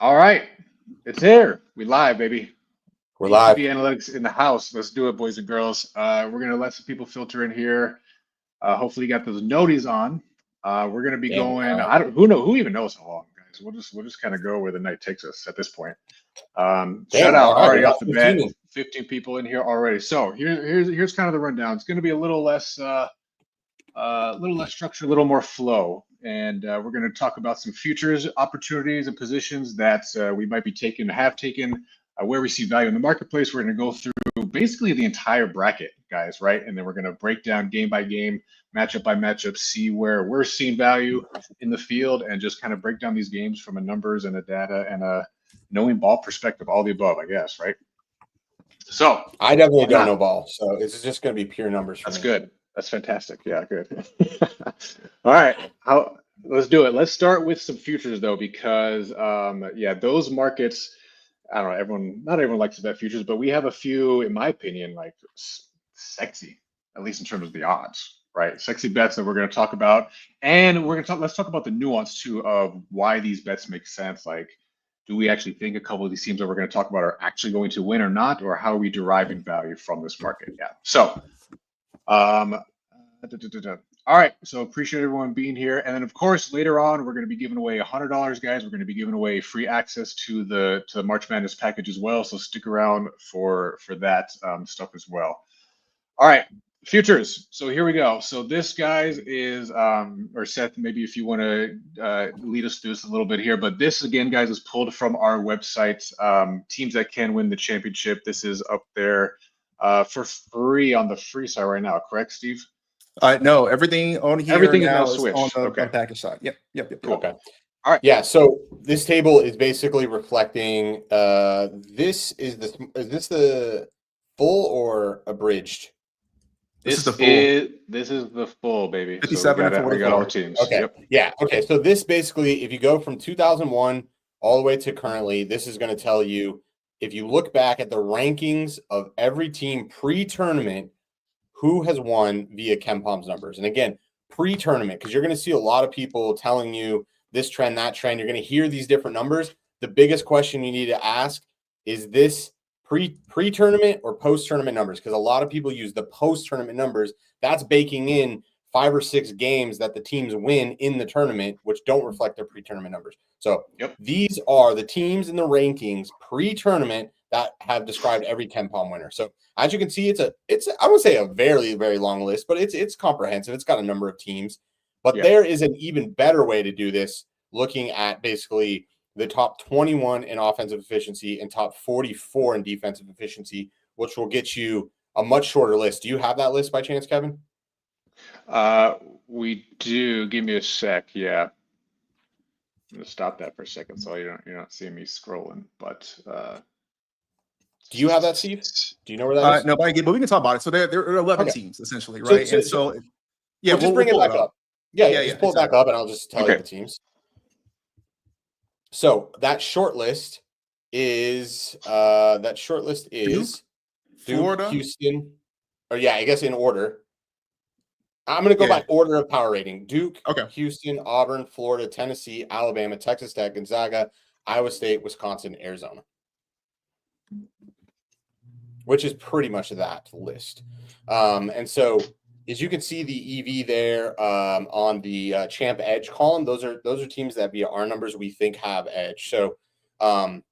All right, it's here. We live, baby. We're ATB live. Analytics in the house. Let's do it, boys and girls. We're gonna let some people filter in here. Hopefully, you got those noties on. We're gonna be Damn. going. I don't. Who even knows how long, guys? We'll just kind of go where the night takes us at this point. Shout Damn. out All right. We already got off the bat. 15. 15 people in here already. So here's kind of the rundown. It's gonna be a little less. Little less structure, a little more flow. And we're going to talk about some futures opportunities and positions that we might be taking, have taken, where we see value in the marketplace. We're going to go through basically the entire bracket, guys, right? And then we're going to break down game by game, matchup by matchup, see where we're seeing value in the field, and just kind of break down these games from a numbers and a data and a knowing ball perspective, all the above, I guess, right? So I definitely why don't not? know ball, so it's just going to be pure numbers for That's me. good. That's fantastic. Yeah, good. All right. Let's do it. Let's start with some futures though, because yeah, those markets, I don't know, not everyone likes to bet futures, but we have a few, in my opinion, like sexy, at least in terms of the odds, right? Sexy bets that we're going to talk about. And let's talk about the nuance too of why these bets make sense. Like, do we actually think a couple of these teams that we're going to talk about are actually going to win or not, or how are we deriving value from this market? Yeah. So um, all right, so appreciate everyone being here, and then of course later on we're going to be giving away $100, guys. We're going to be giving away free access to the March Madness package as well. So stick around for that stuff as well. All right, futures. So here we go. So this, guys, is or Seth, maybe if you want to lead us through this a little bit here, but this again, guys, is pulled from our website. Teams that can win the championship. This is up there for free on the free side right now, correct, Steve? No, everything on here Everything is now now is on switched. the Okay, package side. Yep. cool. Okay. All right. Yeah. So this table is basically reflecting. This is the full or abridged? This is the full. This is the full, baby. So 57 and we got all 44. the teams. Okay. Yep. Yeah. Okay. So this basically, if you go from 2001 all the way to currently, this is going to tell you if you look back at the rankings of every team pre-tournament, who has won via KenPom's numbers. And again, pre-tournament, because you're going to see a lot of people telling you this trend, that trend. You're going to hear these different numbers. The biggest question you need to ask is this pre-tournament or post-tournament numbers? Because a lot of people use the post-tournament numbers. That's baking in 5 or 6 games that the teams win in the tournament, which don't reflect their pre-tournament numbers. So These are the teams in the rankings pre-tournament that have described every KenPom winner. So as you can see, it's I would say a very, very long list, but it's comprehensive. It's got a number of teams. But there is an even better way to do this, looking at basically the top 21 in offensive efficiency and top 44 in defensive efficiency, which will get you a much shorter list. Do you have that list by chance, Kevin? We do. Give me a sec. Yeah. I'm gonna stop that for a second so you're not seeing me scrolling. But do you have that, Steve? Do you know where that is? No, but we can talk about it. So there are 11 teams essentially, right? So yeah, we'll just bring it back up. Yeah, just pull it back up, and I'll just tell you the teams. So that short list is Florida, Houston, or I guess in order. I'm going to go by order of power rating. Duke, Houston, Auburn, Florida, Tennessee, Alabama, Texas Tech, Gonzaga, Iowa State, Wisconsin, Arizona. Which is pretty much that list. And so as you can see the EV there on the champ edge column, those are teams that via our numbers we think have edge. So I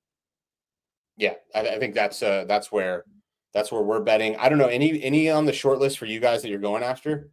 think that's where we're betting. I don't know, any on the short list for you guys that you're going after?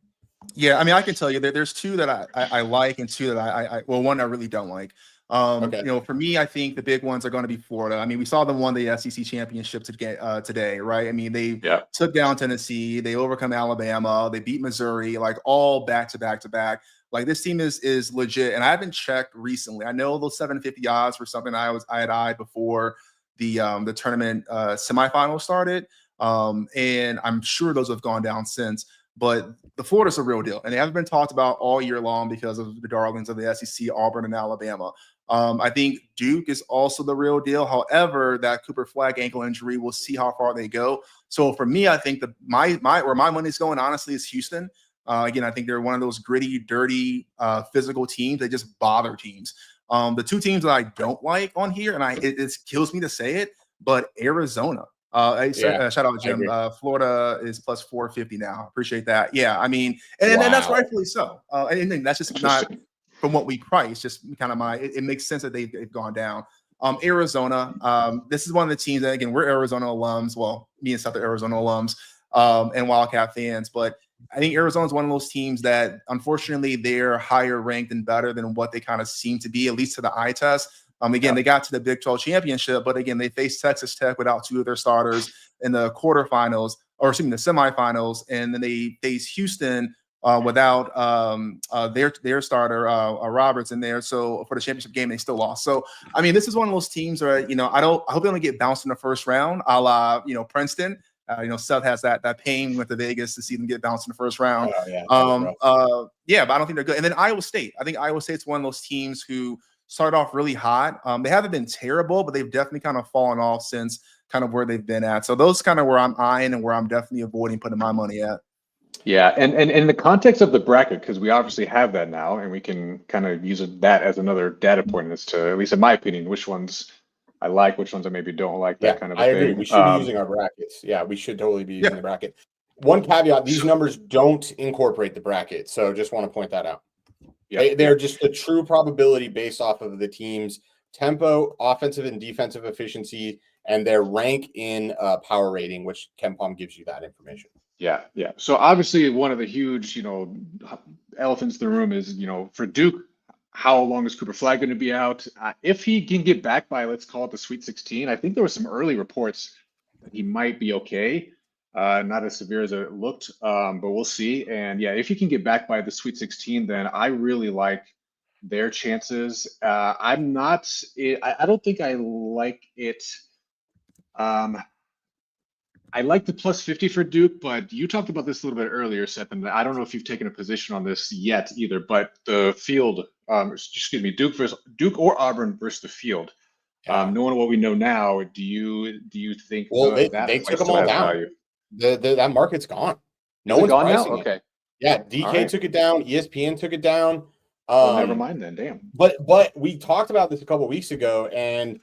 Yeah, I mean, I can tell you that there's 2 that I like and 2 that one I really don't like. For me, I think the big ones are going to be Florida. I mean, we saw them won the SEC championship today, right? I mean, they took down Tennessee, they overcome Alabama, they beat Missouri, like all back to back to back. Like this team is legit, and I haven't checked recently. I know those 750 odds were something I had eyed before the tournament semifinals started, and I'm sure those have gone down since. But the Florida's a real deal, and they haven't been talked about all year long because of the darlings of the SEC, Auburn and Alabama. I think Duke is also the real deal. However, that Cooper Flagg ankle injury, we'll see how far they go. So for me, I think where my money's going, honestly, is Houston. Again, I think they're one of those gritty, dirty, physical teams. They just bother teams. The two teams that I don't like on here, and it kills me to say it, but Arizona. Shout out Jim. Florida is plus 450 now. Appreciate that. Yeah, I mean, and that's rightfully so. And that's just not from what we price. Just kind of it makes sense that they've gone down. Arizona. This is one of the teams that, again, we're Arizona alums. Well, me and South Arizona alums and Wildcat fans, but I think Arizona is one of those teams that, unfortunately, they're higher ranked and better than what they kind of seem to be, at least to the eye test. Again, they got to the Big 12 championship, but again, they faced Texas Tech without two of their starters in the quarterfinals, or excuse me, the semifinals, and then they faced Houston without their starter Roberts in there. So for the championship game, they still lost. So I mean, this is one of those teams where I hope they don't get bounced in the first round, a la Princeton. Seth has that pain with the Vegas to see them get bounced in the first round. But I don't think they're good. And then Iowa State. I think Iowa State's one of those teams who started off really hot. They haven't been terrible, but they've definitely kind of fallen off since kind of where they've been at. So those kind of where I'm eyeing and where I'm definitely avoiding putting my money at. Yeah, and in the context of the bracket, because we obviously have that now, and we can kind of use that as another data point as to, at least in my opinion, which ones I like, which ones I maybe don't like, that kind of I agree. thing. We should be using our brackets. Yeah, we should totally be using the bracket. One caveat, these numbers don't incorporate the bracket. So just want to point that out. They're just a true probability based off of the team's tempo, offensive and defensive efficiency, and their rank in power rating, which KenPom gives you that information. Yeah. So obviously one of the huge, elephants in the room is, for Duke, how long is Cooper Flagg going to be out? If he can get back by, let's call it the Sweet 16, I think there were some early reports that he might be okay. Not as severe as it looked, but we'll see. And yeah, if he can get back by the Sweet 16, then I really like their chances. I don't think I like it. I like the plus 50 for Duke, but you talked about this a little bit earlier, Seth, and I don't know if you've taken a position on this yet either, but the field, Duke or Auburn versus the field. Knowing what we know now, do you think they took them all down? Value? That market's gone. No one's gone pricing now? Okay. Yeah, DK took it down. ESPN took it down. Never mind then. Damn. But we talked about this a couple of weeks ago, and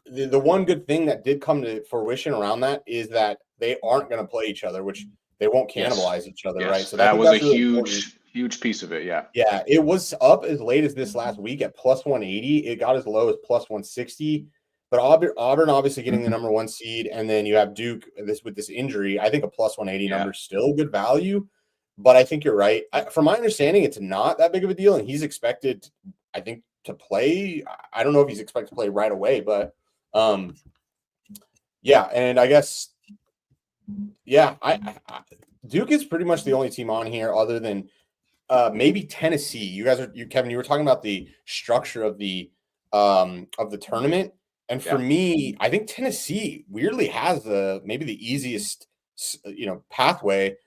the one good thing that did come to fruition around that is that they aren't going to play each other, which they won't cannibalize each other, right? So that was a huge piece of it. Yeah. Yeah, it was up as late as this last week at plus 180. It got as low as plus 160. But Auburn obviously getting the number one seed, and then you have Duke with this injury. I think a plus 180 number is still good value, but I think you're right. From my understanding, it's not that big of a deal, and he's expected, I think, to play. I don't know if he's expected to play right away, but and I guess Duke is pretty much the only team on here other than maybe Tennessee. Kevin, you were talking about the structure of the tournament. And for me, I think Tennessee weirdly has maybe the easiest, pathway.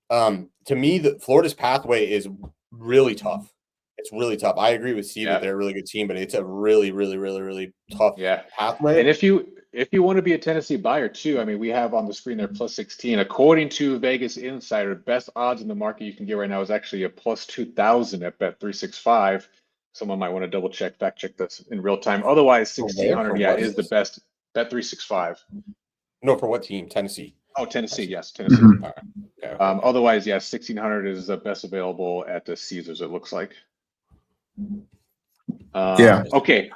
To me, Florida's pathway is really tough. It's really tough. I agree with Steve that they're a really good team, but it's a really, really, really, really tough pathway. And if you want to be a Tennessee buyer too, I mean, we have on the screen there plus 16. According to Vegas Insider, best odds in the market you can get right now is actually a plus 2,000 at Bet365. Someone might want to fact check this in real time. Otherwise, 1,600, is the best. Bet365. No, for what team? Tennessee. Oh, Tennessee, yes, Tennessee. Mm-hmm. All right. Okay. Otherwise, 1,600 is the best available at the Caesars. It looks like. Okay.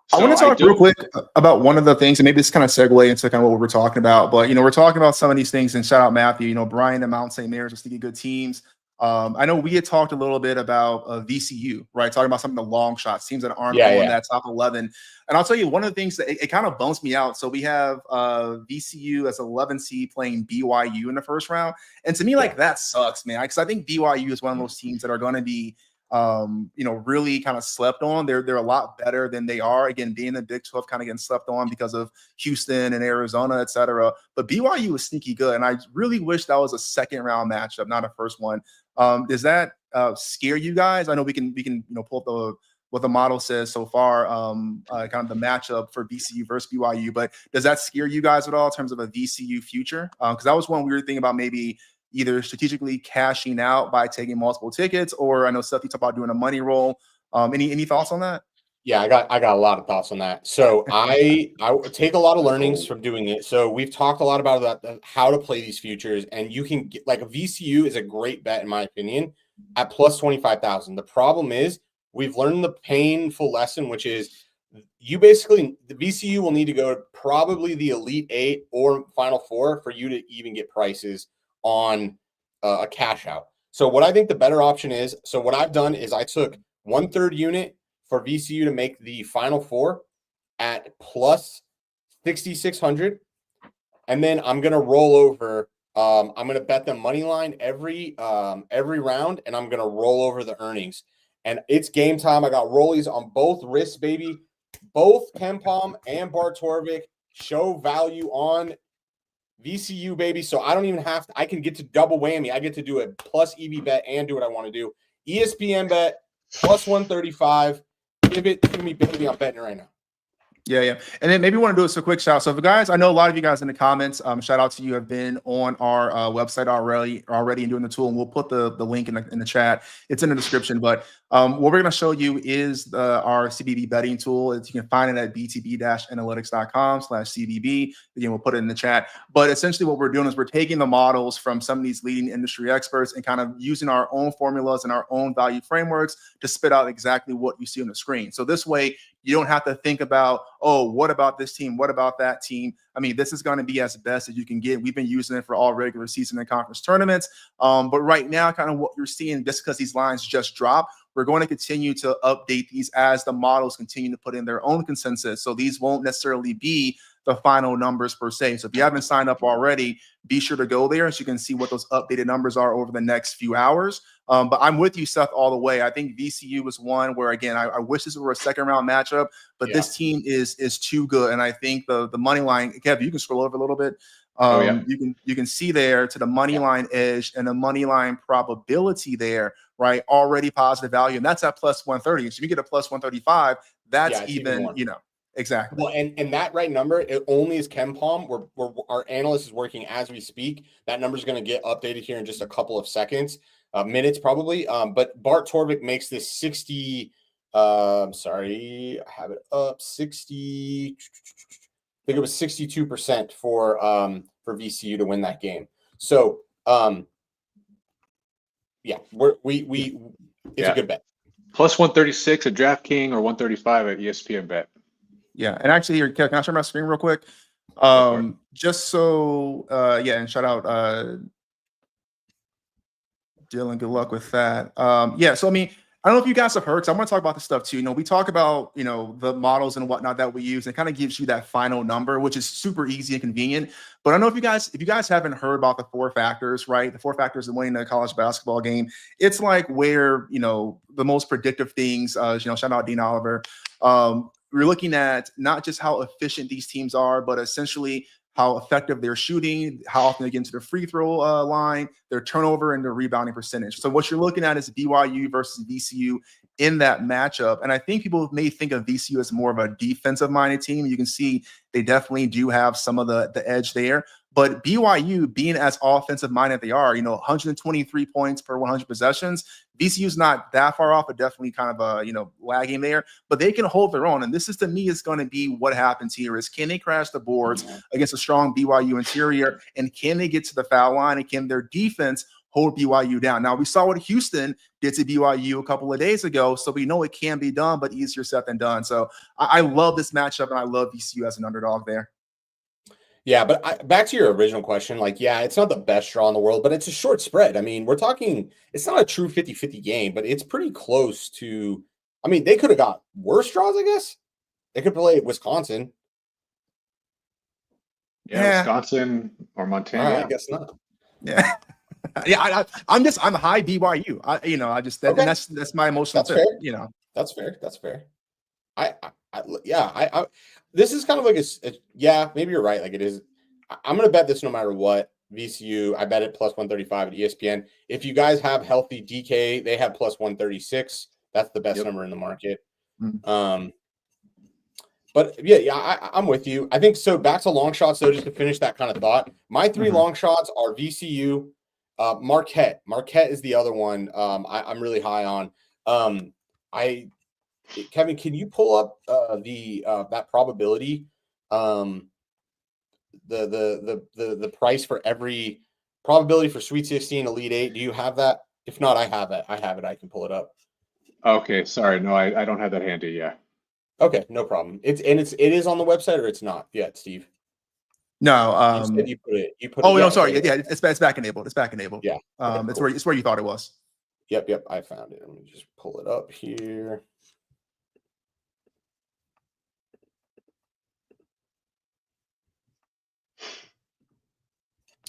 So I want to talk real quick about one of the things, and maybe this kind of segue into kind of what we were talking about. But we're talking about some of these things, and shout out Matthew. Brian and Mount St. Mary's are sticking good teams. I know we had talked a little bit about VCU, right? Talking about some of the long shots, teams that aren't in that top 11. And I'll tell you, one of the things that it kind of bums me out. So we have VCU as 11 seed playing BYU in the first round. And to me, that sucks, man. Because I think BYU is one of those teams that are going to be, really kind of slept on. They're a lot better than they are. Again, being the Big 12 kind of getting slept on because of Houston and Arizona, et cetera. But BYU is sneaky good. And I really wish that was a second round matchup, not a first one. Does that scare you guys? I know we can pull up what the model says so far, kind of the matchup for VCU versus BYU. But does that scare you guys at all in terms of a VCU future? Because that was one we were thinking about maybe either strategically cashing out by taking multiple tickets, or I know Seth, you talked about doing a money roll. Any thoughts on that? Yeah, I got a lot of thoughts on that. So I take a lot of learnings from doing it. So we've talked a lot about that, how to play these futures, and you can get like a VCU is a great bet in my opinion at plus 25,000. The problem is we've learned the painful lesson, which is you basically the VCU will need to go to probably the Elite Eight or Final Four for you to even get prices on a cash out. So what I think the better option is, so what I've done is I took 1/3 unit for VCU to make the Final Four at plus 6,600. And then I'm going to roll over. I'm going to bet the money line every round, and I'm going to roll over the earnings. And it's game time. I got rollies on both wrists, baby. Both KenPom and Bart Torvik show value on VCU, baby. So I don't even have to. I can get to double whammy. I get to do a plus EV bet and do what I want to do. ESPN bet plus 135. Give it to me, baby. I'm betting it right now. Yeah. And then maybe we want to do a quick shout out. So for guys, I know a lot of you guys in the comments, shout out to you have been on our website already and doing the tool, and we'll put the link in the chat. It's in the description. But what we're going to show you is our CBB betting tool. You can find it at btb-analytics.com/CBB. Again, we'll put it in the chat. But essentially what we're doing is we're taking the models from some of these leading industry experts and kind of using our own formulas and our own value frameworks to spit out exactly what you see on the screen. So this way, you don't have to think about, oh, what about this team? What about that team? I mean, this is going to be as best as you can get. We've been using it for all regular season and conference tournaments. But right now, kind of what you're seeing, just because these lines just dropped, we're going to continue to update these as the models continue to put in their own consensus. So these won't necessarily be the final numbers per se. So if you haven't signed up already, be sure to go there so you can see what those updated numbers are over the next few hours. But I'm with you, Seth, all the way. I think VCU was one where, again, I wish this were a second round matchup, but this team is too good. And I think the money line, Kev, you can scroll over a little bit. You can see there to the money line edge and the money line probability there, right? Already positive value. And that's at plus 130. So you get a plus 135. That's even exactly. Well, and that right number, it only is KenPom. We're our analyst is working as we speak. That number is going to get updated here in just a couple of seconds, minutes probably. But Bart Torvik makes this 60. Sorry, I have it up 60. I think it was 62% for VCU to win that game. So it's a good bet. Plus 136 at DraftKings or 135 at ESPN bet. Yeah, and actually here, can I share my screen real quick? Just so and shout out Dylan, good luck with that. So I mean, I don't know if you guys have heard, because I want to talk about this stuff too. We talk about, the models and whatnot that we use, and it kind of gives you that final number, which is super easy and convenient. But I don't know if you guys haven't heard about the 4 factors, right? The 4 factors of winning a college basketball game. It's like where, the most predictive things, shout out Dean Oliver. We're looking at not just how efficient these teams are, but essentially how effective they're shooting, how often they get into the free throw line, their turnover, and their rebounding percentage. So what you're looking at is BYU versus VCU in that matchup. And I think people may think of VCU as more of a defensive-minded team. You can see they definitely do have some of the edge there. But BYU, being as offensive-minded they are, 123 points per 100 possessions, VCU's not that far off, but definitely kind of lagging there. But they can hold their own. And this is, to me, is going to be what happens here is, can they crash the boards against a strong BYU interior? And can they get to the foul line? And can their defense hold BYU down? Now, we saw what Houston did to BYU a couple of days ago, so we know it can be done, but easier said than done. So I love this matchup, and I love VCU as an underdog there. Yeah, but back to your original question, it's not the best draw in the world, but it's a short spread. I mean, we're talking, it's not a true 50-50 game, but it's pretty close to, I mean, they could have got worse draws, I guess. They could play Wisconsin. Yeah, Wisconsin or Montana. I guess not. Yeah. I'm high BYU. That's my emotional. That's fair. That's fair. That's fair. This is kind of like maybe you're right. Like it is. I'm going to bet this no matter what. VCU, I bet it plus 135 at ESPN. If you guys have healthy DK, they have plus 136. That's the best number in the market. Mm-hmm. But I'm with you. I think so. Back to long shots, though, just to finish that kind of thought. My 3 long shots are VCU, Marquette. Marquette is the other one I'm really high on. Kevin, can you pull up that probability? The price for every probability for Sweet 16, Elite 8. Do you have that? If not, I have it. I can pull it up. Okay, sorry. No, I don't have that handy. Yeah. Okay, no problem. It is on the website, or it's not yet, Steve? No. You said you put it. Oh, no, sorry. Okay, yeah, it's back enabled. It's back enabled. Yeah. Okay, cool. It's where you thought it was. Yep. I found it. Let me just pull it up here.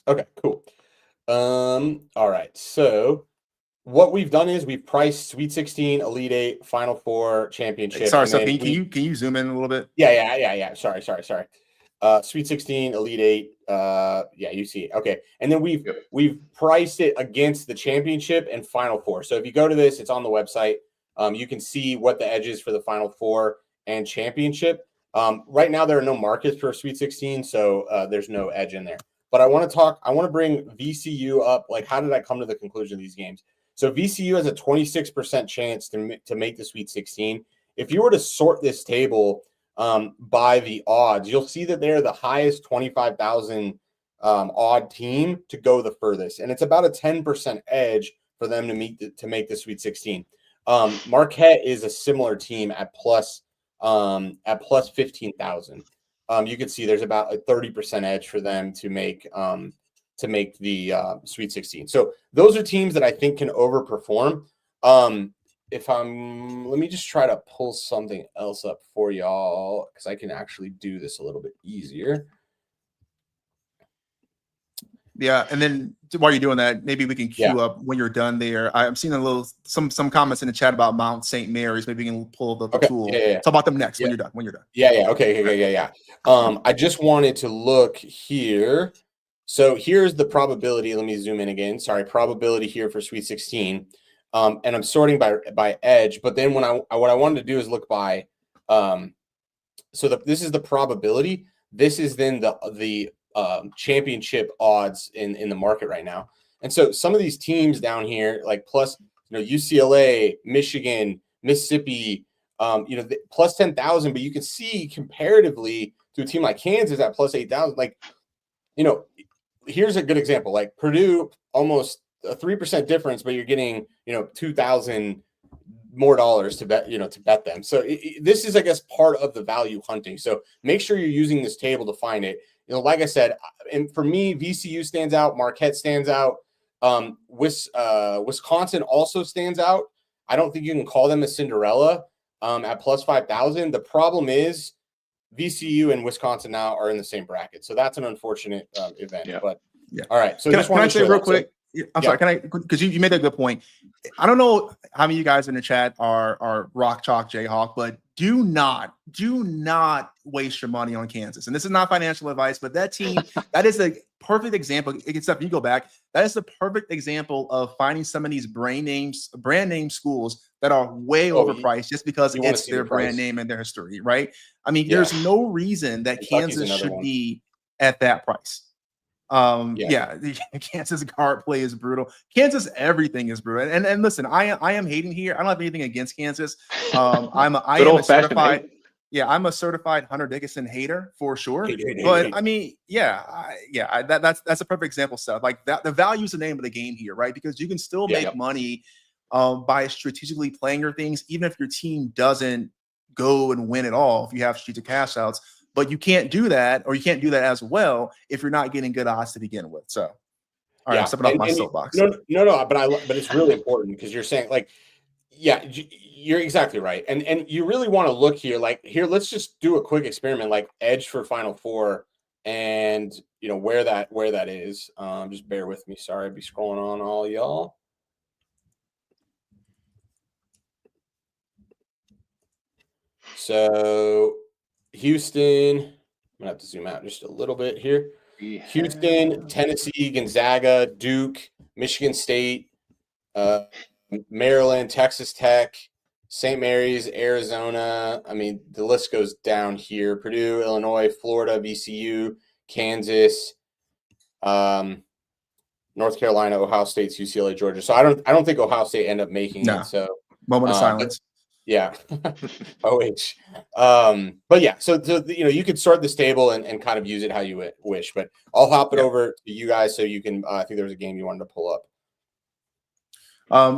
Okay, cool. All right. So what we've done is we've priced Sweet 16, Elite 8, Final Four, Championship. Sorry, so can you zoom in a little bit? Yeah. Sorry. Sweet 16, Elite 8. Yeah, you see it. Okay. And then we've priced it against the championship and Final Four. So if you go to this, it's on the website. You can see what the edge is for the Final Four and championship. Right now there are no markets for Sweet 16, so there's no edge in there. But I want to bring VCU up. Like, how did I come to the conclusion of these games? So VCU has a 26% chance to make the Sweet 16. If you were to sort this table by the odds, you'll see that they're the highest 25,000 odd team to go the furthest, and it's about a 10% edge for them to make the Sweet 16. Marquette is a similar team at plus 15,000. You can see there's about a 30% edge for them to make the Sweet 16. So those are teams that I think can overperform. Let me just try to pull something else up for y'all, because I can actually do this a little bit easier. Yeah, and then while you're doing that, maybe we can queue up when you're done there. I'm seeing some comments in the chat about Mount St. Mary's. Maybe we can pull the tool. Talk about them next when you're done. Yeah. Okay. I just wanted to look here. So here's the probability. Let me zoom in again. Sorry, probability here for Sweet 16. And I'm sorting by edge. But then what I wanted to do is look by. This is the probability. This is then the championship odds in the market right now. And so some of these teams down here, like plus, UCLA, Michigan, Mississippi, plus 10,000, but you can see comparatively to a team like Kansas at plus 8,000, like, here's a good example, like Purdue, almost a 3% difference, but you're getting, 2,000 more dollars to bet them. So this is, I guess, part of the value hunting. So make sure you're using this table to find it. Like I said, and for me, VCU stands out, Marquette stands out, Wisconsin also stands out. I don't think you can call them a Cinderella at plus 5,000. The problem is VCU and Wisconsin now are in the same bracket, so that's an unfortunate event. Yeah. But yeah, all right. So can I say real quick? I'm sorry. Because you made a good point. I don't know how many of you guys in the chat are Rock Chalk Jayhawk, but do not waste your money on Kansas. And this is not financial advice, but that team, that is a perfect example. Except you go back, that is the perfect example of finding some of these brand name schools that are way overpriced just because it's their brand name and their history, right? I mean, there's no reason that Kansas should be at that price. Kansas guard play is brutal. Kansas, everything is brutal. And listen, I am hating here. I don't have anything against Kansas. I'm a certified Hunter Dickinson hater for sure. But I mean, that's a perfect example stuff. Like that, the value is the name of the game here, right? Because you can still make money by strategically playing your things, even if your team doesn't go and win it all. If you have strategic cash outs. But you can't do that, or you can't do that as well if you're not getting good odds to begin with. So, all right, I'm stepping off my soapbox. No, but it's really important because you're saying, like, you're exactly right, and you really want to look here. Like, here, let's just do a quick experiment, like edge for Final Four, and where that is. Just bear with me. Sorry, I'd be scrolling on all y'all. So. Houston, I'm gonna have to zoom out just a little bit here. Houston, Tennessee, Gonzaga, Duke, Michigan State, Maryland, Texas Tech, St. Mary's, Arizona. I mean, the list goes down here. Purdue, Illinois, Florida, VCU, Kansas, North North Carolina, Ohio State, UCLA, Georgia. So I don't think Ohio State end up making No. it. So moment of silence. Yeah. OH. But yeah, so you could sort this table and kind of use it how you wish. But I'll hop it over to you guys so you can. I think there was a game you wanted to pull up.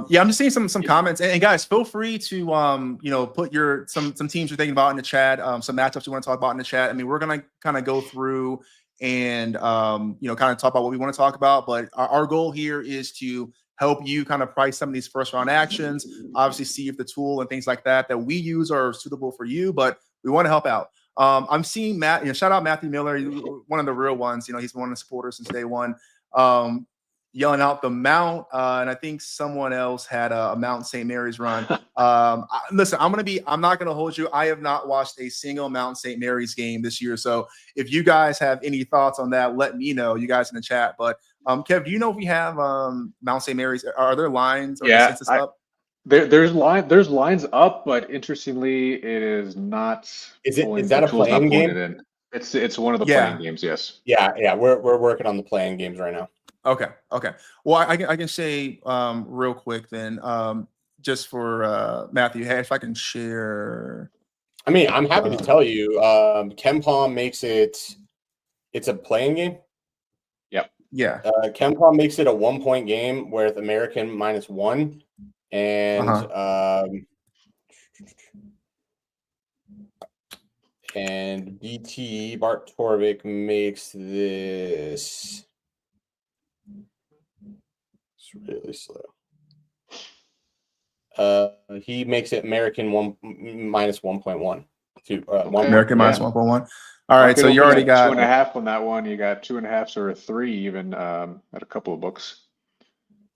Yeah, I'm just seeing some comments, and guys, feel free to put your some teams you're thinking about in the chat, some matchups you want to talk about in the chat. I mean, we're gonna kind of go through and kind of talk about what we want to talk about, but our goal here is to help you kind of price some of these first round actions. Obviously, see if the tool and things like that we use are suitable for you, but we want to help out. I'm seeing Matt. Shout out Matthew Miller, one of the real ones. He's been one of the supporters since day one. Yelling out the Mount, and I think someone else had a Mount St. Mary's run. Listen, I'm not going to hold you. I have not watched a single Mount St. Mary's game this year. So if you guys have any thoughts on that, let me know, you guys in the chat. But Kev, do you know if we have Mount St. Mary's? Are there lines or consensus up? There's lines up, but interestingly, it is not. Is that a playing game? It's one of the playing games. Yes. Yeah. We're working on the playing games right now. Okay. Well, I can say real quick then, just for Matthew, hey, if I can share. I mean, I'm happy to tell you, KenPom makes it's a playing game. Yep. Yeah. KenPom makes it a 1-point game with American -1, and and BT Bart Torvik makes this. Really slow. He makes it American -1.1. American -1.1. All right, so you already got 2.5 on that one. You got 2.5 or 3 even at a couple of books.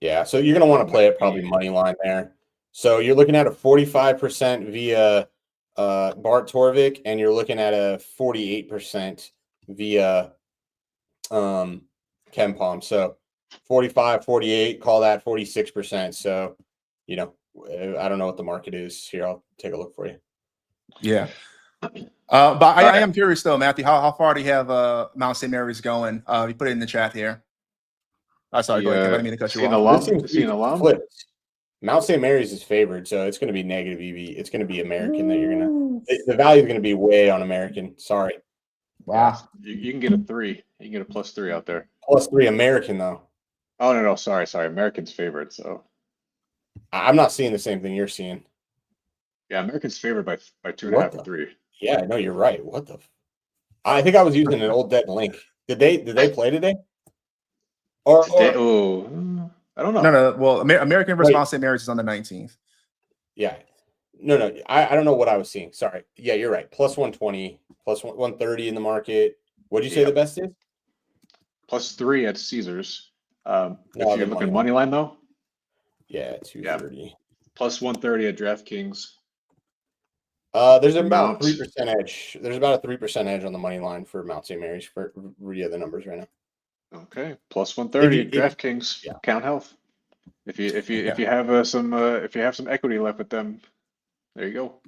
Yeah, so you're gonna want to play it probably money line there. So you're looking at a 45% via Bart Torvik, and you're looking at a 48% via KenPom. So 45, 48, call that 46%. So, I don't know what the market is here. I'll take a look for you. Yeah. But I am curious though, Matthew, how far do you have Mount St. Mary's going? You put it in the chat here. Sorry, go ahead. I didn't mean to cut you off. Flipped. Mount St. Mary's is favored, so it's going to be negative EV. It's going to be American that you're going to – the value is going to be way on American. Sorry. Wow. You can get a 3. You can get a +3 out there. +3 American, though. Oh, no. Sorry. American's favored, so. I'm not seeing the same thing you're seeing. Yeah, American's favored by 2.5 or 3. Yeah, no, you're right. What the? I think I was using an old dead link. Did they play today? Or I don't know. No. Well, American versus Mount St. Mary's is on the 19th. Yeah. No. I don't know what I was seeing. Sorry. Yeah, you're right. +120, +130 in the market. What did you say the best is? +3 at Caesars. If you're looking money line though. Yeah, 230. Yeah. +130 at DraftKings. There's about 3% edge. There's about a 3% edge on the money line for Mount St. Mary's for the numbers right now. Okay, +130 at DraftKings. Yeah. Count health. If you have some equity left with them, there you go.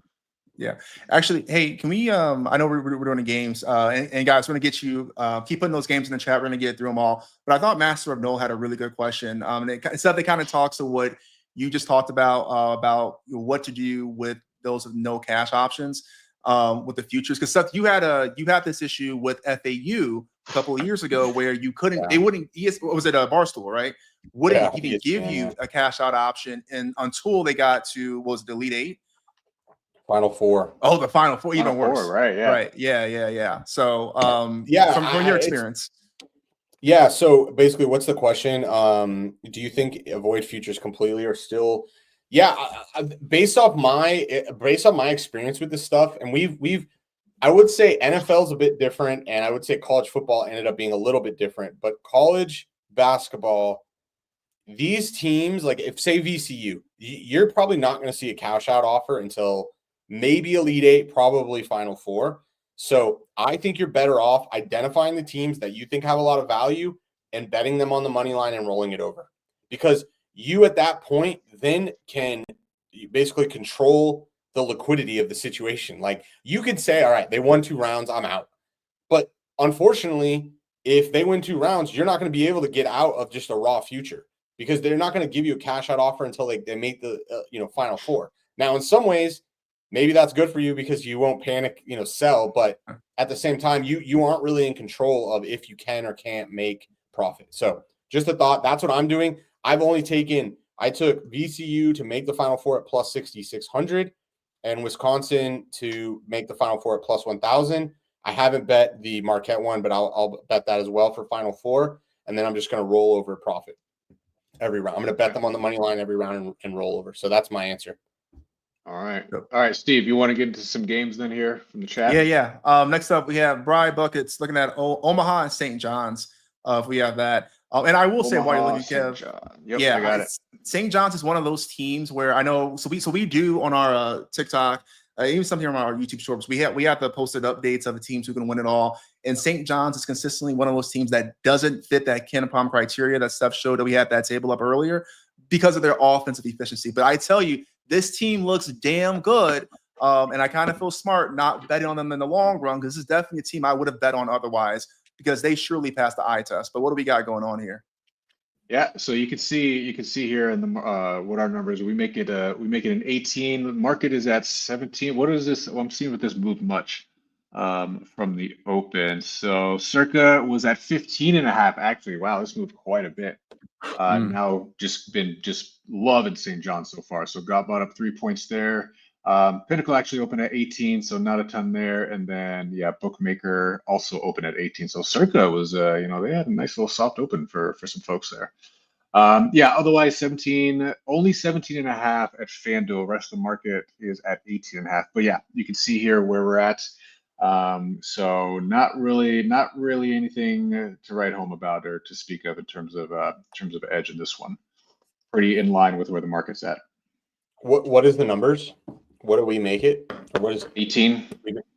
Yeah, actually, hey, can we? I know we're doing the games, and guys, we're gonna get you. Keep putting those games in the chat. We're gonna get through them all. But I thought Master of Noel had a really good question. It's something that kind of talks to what you just talked about what to do with those no cash options with the futures. Because Seth, you had this issue with FAU a couple of years ago where you couldn't. They wouldn't. What was it? A Barstool, right? Wouldn't even give you a cash out option, and until they got to what was it, the Elite Eight. Final Four. Oh, the Final Four, even worse. Right. Yeah. Right. Yeah. So, from your experience. Yeah. So basically, what's the question? Do you think avoid futures completely or still? Yeah. Based off my experience with this stuff, and I would say NFL's a bit different, and I would say college football ended up being a little bit different. But college basketball, these teams, like if say VCU, you're probably not going to see a cash out offer until maybe Elite Eight, probably Final Four. So I think you're better off identifying the teams that you think have a lot of value and betting them on the money line and rolling it over. Because you at that point then can basically control the liquidity of the situation. Like you could say, all right, they won 2 rounds, I'm out. But unfortunately, if they win 2 rounds, you're not going to be able to get out of just a raw future because they're not going to give you a cash out offer until they make the Final Four. Now, in some ways, maybe that's good for you because you won't panic, sell. But at the same time, you aren't really in control of if you can or can't make profit. So just a thought. That's what I'm doing. I took VCU to make the Final Four at plus 6,600 and Wisconsin to make the Final Four at plus 1,000. I haven't bet the Marquette one, but I'll bet that as well for Final Four. And then I'm just going to roll over profit every round. I'm going to bet them on the money line every round and roll over. So that's my answer. All right. All right, Steve, you want to get into some games then here from the chat? Yeah. Next up, we have Bri Buckets looking at Omaha and St. John's. If we have that. And I will say, while you're looking, Kev, yep, I got it. St. John's is one of those teams where I know. So we do on our TikTok, even something on our YouTube shorts. We have the posted updates of the teams who can win it all. And St. John's is consistently one of those teams that doesn't fit that KenPom criteria that Steph showed that we had that table up earlier because of their offensive efficiency. But I tell you, this team looks damn good. And I kind of feel smart not betting on them in the long run because this is definitely a team I would have bet on otherwise because they surely passed the eye test. But what do we got going on here? Yeah, so you can see here in the what our numbers. We make it an 18. The market is at 17. What is this? Well, I'm seeing with this move much from the open. So Circa was at 15.5. Actually, wow, this moved quite a bit. Now just loving St. John so far. So got bought up 3 points there. Pinnacle actually opened at 18, so not a ton there. And then Bookmaker also opened at 18. So Circa was they had a nice little soft open for some folks there. Otherwise 17, only 17.5 at FanDuel. Rest of the market is at 18.5. But yeah, you can see here where we're at. So not really anything to write home about or to speak of in terms of edge in this one. Pretty in line with where the market's at. What is the numbers? What do we make it? Or what is 18?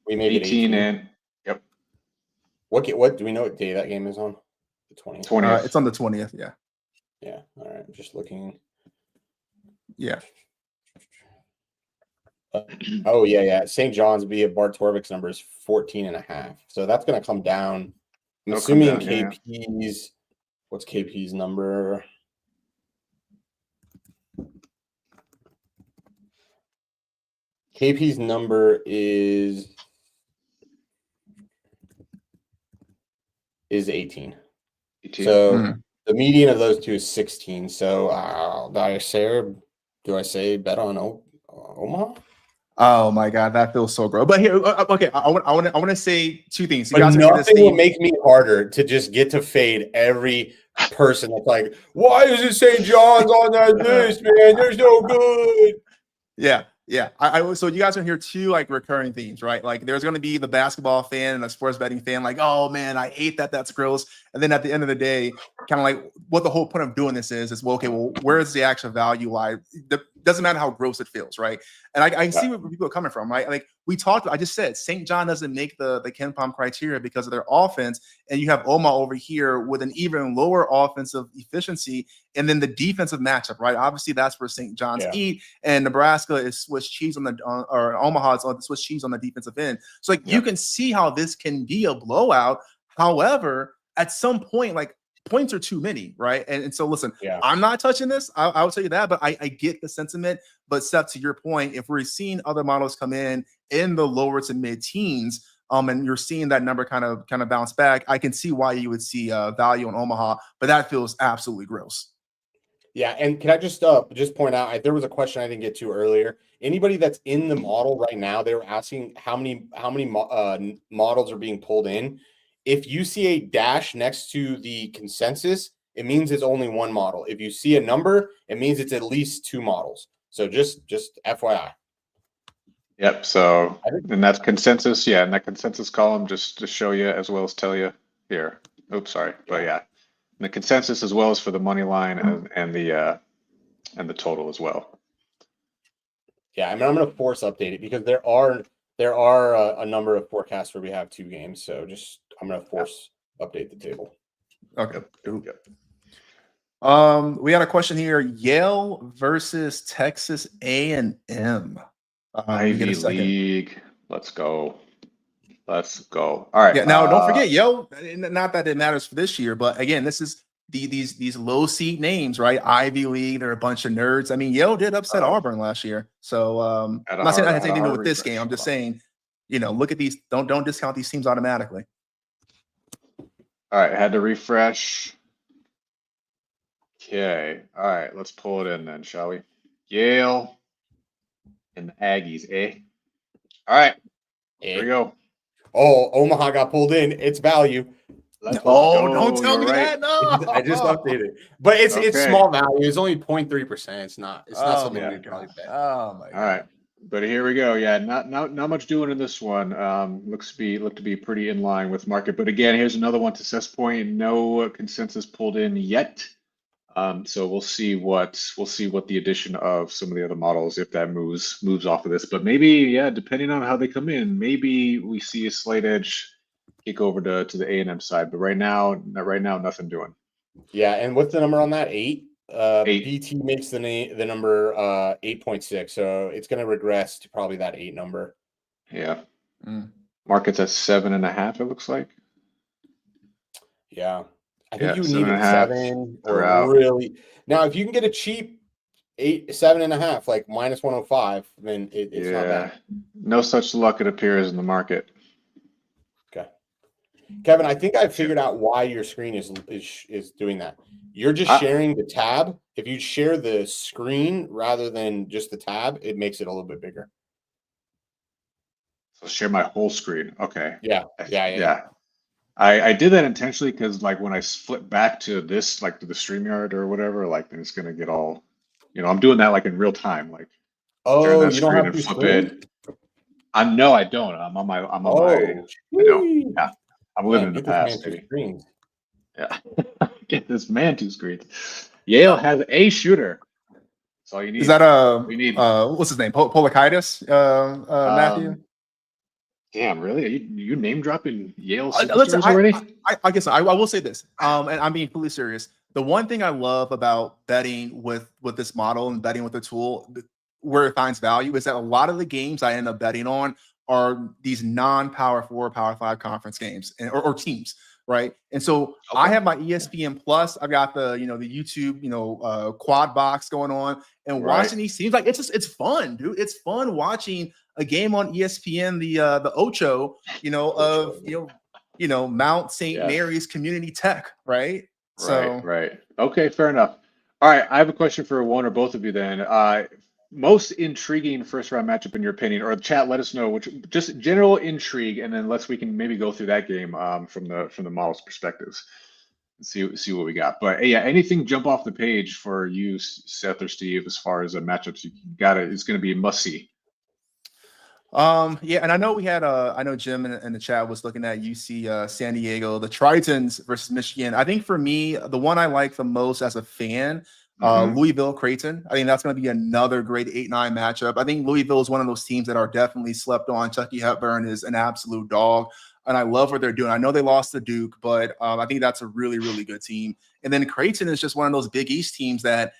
We made 18 and yep. What do we know what day that game is on? The 20th. 20th. It's on the 20th. Yeah. Yeah. All right. I'm just looking. Yeah. Yeah. St. John's via Bart Torvik's number is 14.5. So that's going to come down. I'm assuming KP's. What's KP's number? KP's number is 18. So the median of those two is 16. So do I say bet on Omaha? Oh my God, that feels so gross. But here, okay, I want to say two things. You guys nothing will make me harder to just get to fade every person that's like, why is it St. John's on that list, man? They're so good. Yeah. So you guys are here two like recurring themes, right? Like there's going to be the basketball fan and a sports betting fan, like, oh man, I hate that. That's gross. And then at the end of the day, kind of like what the whole point of doing this is well, where is the actual value lie? Doesn't matter how gross it feels, right? And I can see where people are coming from, right? Like I just said, St. John doesn't make the KenPom criteria because of their offense, and you have Omaha over here with an even lower offensive efficiency, and then the defensive matchup, right? Obviously, that's where St. John's eat, and Nebraska is Swiss cheese or Omaha is on the Swiss cheese on the defensive end. So you can see how this can be a blowout. However, at some point, like points are too many, right? And so listen, I'm not touching this. I will tell you that, but I get the sentiment. But Seth, to your point, if we're seeing other models come in the lower to mid teens, and you're seeing that number kind of bounce back, I can see why you would see value in Omaha, but that feels absolutely gross. Yeah, and can I just point out, there was a question I didn't get to earlier. Anybody that's in the model right now, they were asking how many models are being pulled in. If you see a dash next to the consensus, it means it's only one model. If you see a number, it means it's at least two models. So just FYI. Yep. So, and that's consensus. Yeah. And that consensus column, just to show you as well as tell you here. Oops, sorry. But yeah, and the consensus as well as for the money line and the total as well. Yeah. I mean, I'm going to force update it because there are a number of forecasts where we have two games. So I'm going to force update the table. Okay. We had a question here: Yale versus Texas A&M. Ivy League. Let's go. Let's go. All right. Yeah. Now, don't forget, not that it matters for this year, but again, this is these low seed names, right? Ivy League, they're a bunch of nerds. I mean, Yale did upset Auburn last year. So I'm not saying that has anything to do with this game. I'm just saying, look at these. Don't discount these teams automatically. All right, had to refresh. Okay. All right, let's pull it in then, shall we? Yale and the Aggies, eh? All right. Here we go. Oh, Omaha got pulled in. It's value. Don't tell me that. No, I just updated, but it's small value. It's only 0.3%. It's not something we probably bet. Oh my God. All right, but here we go. Yeah, not much doing in this one. Look to be pretty in line with market. But again, here's another one to Seth's point. No consensus pulled in yet. So we'll see what the addition of some of the other models, if that moves off of this. But maybe, yeah, depending on how they come in, maybe we see a slight edge kick over to the A&M side. But right now, nothing doing. Yeah, and what's the number on that? 8? 8. BT makes the number 8.6, so it's going to regress to probably that 8 number. Yeah. Market's at 7.5. It looks like. Yeah. I think you need 7 or really. Now, if you can get a cheap 7.5, like minus 105, then it's not bad. No such luck, it appears, in the market. Okay, Kevin, I think I figured out why your screen is doing that. You're just sharing the tab. If you share the screen rather than just the tab, it makes it a little bit bigger. So share my whole screen. Okay. Yeah. I did that intentionally because, like, when I flip back to this, like to the StreamYard or whatever, like, then it's gonna get all, I'm doing that like in real time, like. Oh, you don't have to flip it. No, I don't. I'm on my. Yeah, I'm living in the past, baby. Yeah, get this man 2 screens. Yale has a shooter. That's all you need. Is that we need? What's his name? Polakaitis, Matthew. Damn, really? Are you name dropping Yale superstars already? I guess I will say this, and I'm being fully serious. The one thing I love about betting with this model and betting with the tool, where it finds value, is that a lot of the games I end up betting on are these non-Power 4, Power 5 conference games or teams, right? And so I have my ESPN Plus. I've got the the YouTube quad box going on, and watching these teams, like it's fun, dude. It's fun watching a game on ESPN, the Ocho, of Mount St. Mary's Community Tech, right? Right. Okay, fair enough. All right, I have a question for one or both of you then. Most intriguing first round matchup in your opinion, or the chat, let us know which, just general intrigue, and then we can maybe go through that game from the models' perspectives and see what we got. But yeah, anything jump off the page for you, Seth or Steve, as far as matchups you got it? It's going to be must see. Yeah, and I know we had I know Jim in the chat was looking at UC San Diego, the Tritons versus Michigan. I think for me, the one I like the most as a fan, Louisville Creighton. I think that's going to be another great 8-9 matchup. I think Louisville is one of those teams that are definitely slept on. Chucky Hepburn is an absolute dog, and I love what they're doing. I know they lost to Duke, but I think that's a really, really good team. And then Creighton is just one of those Big East teams that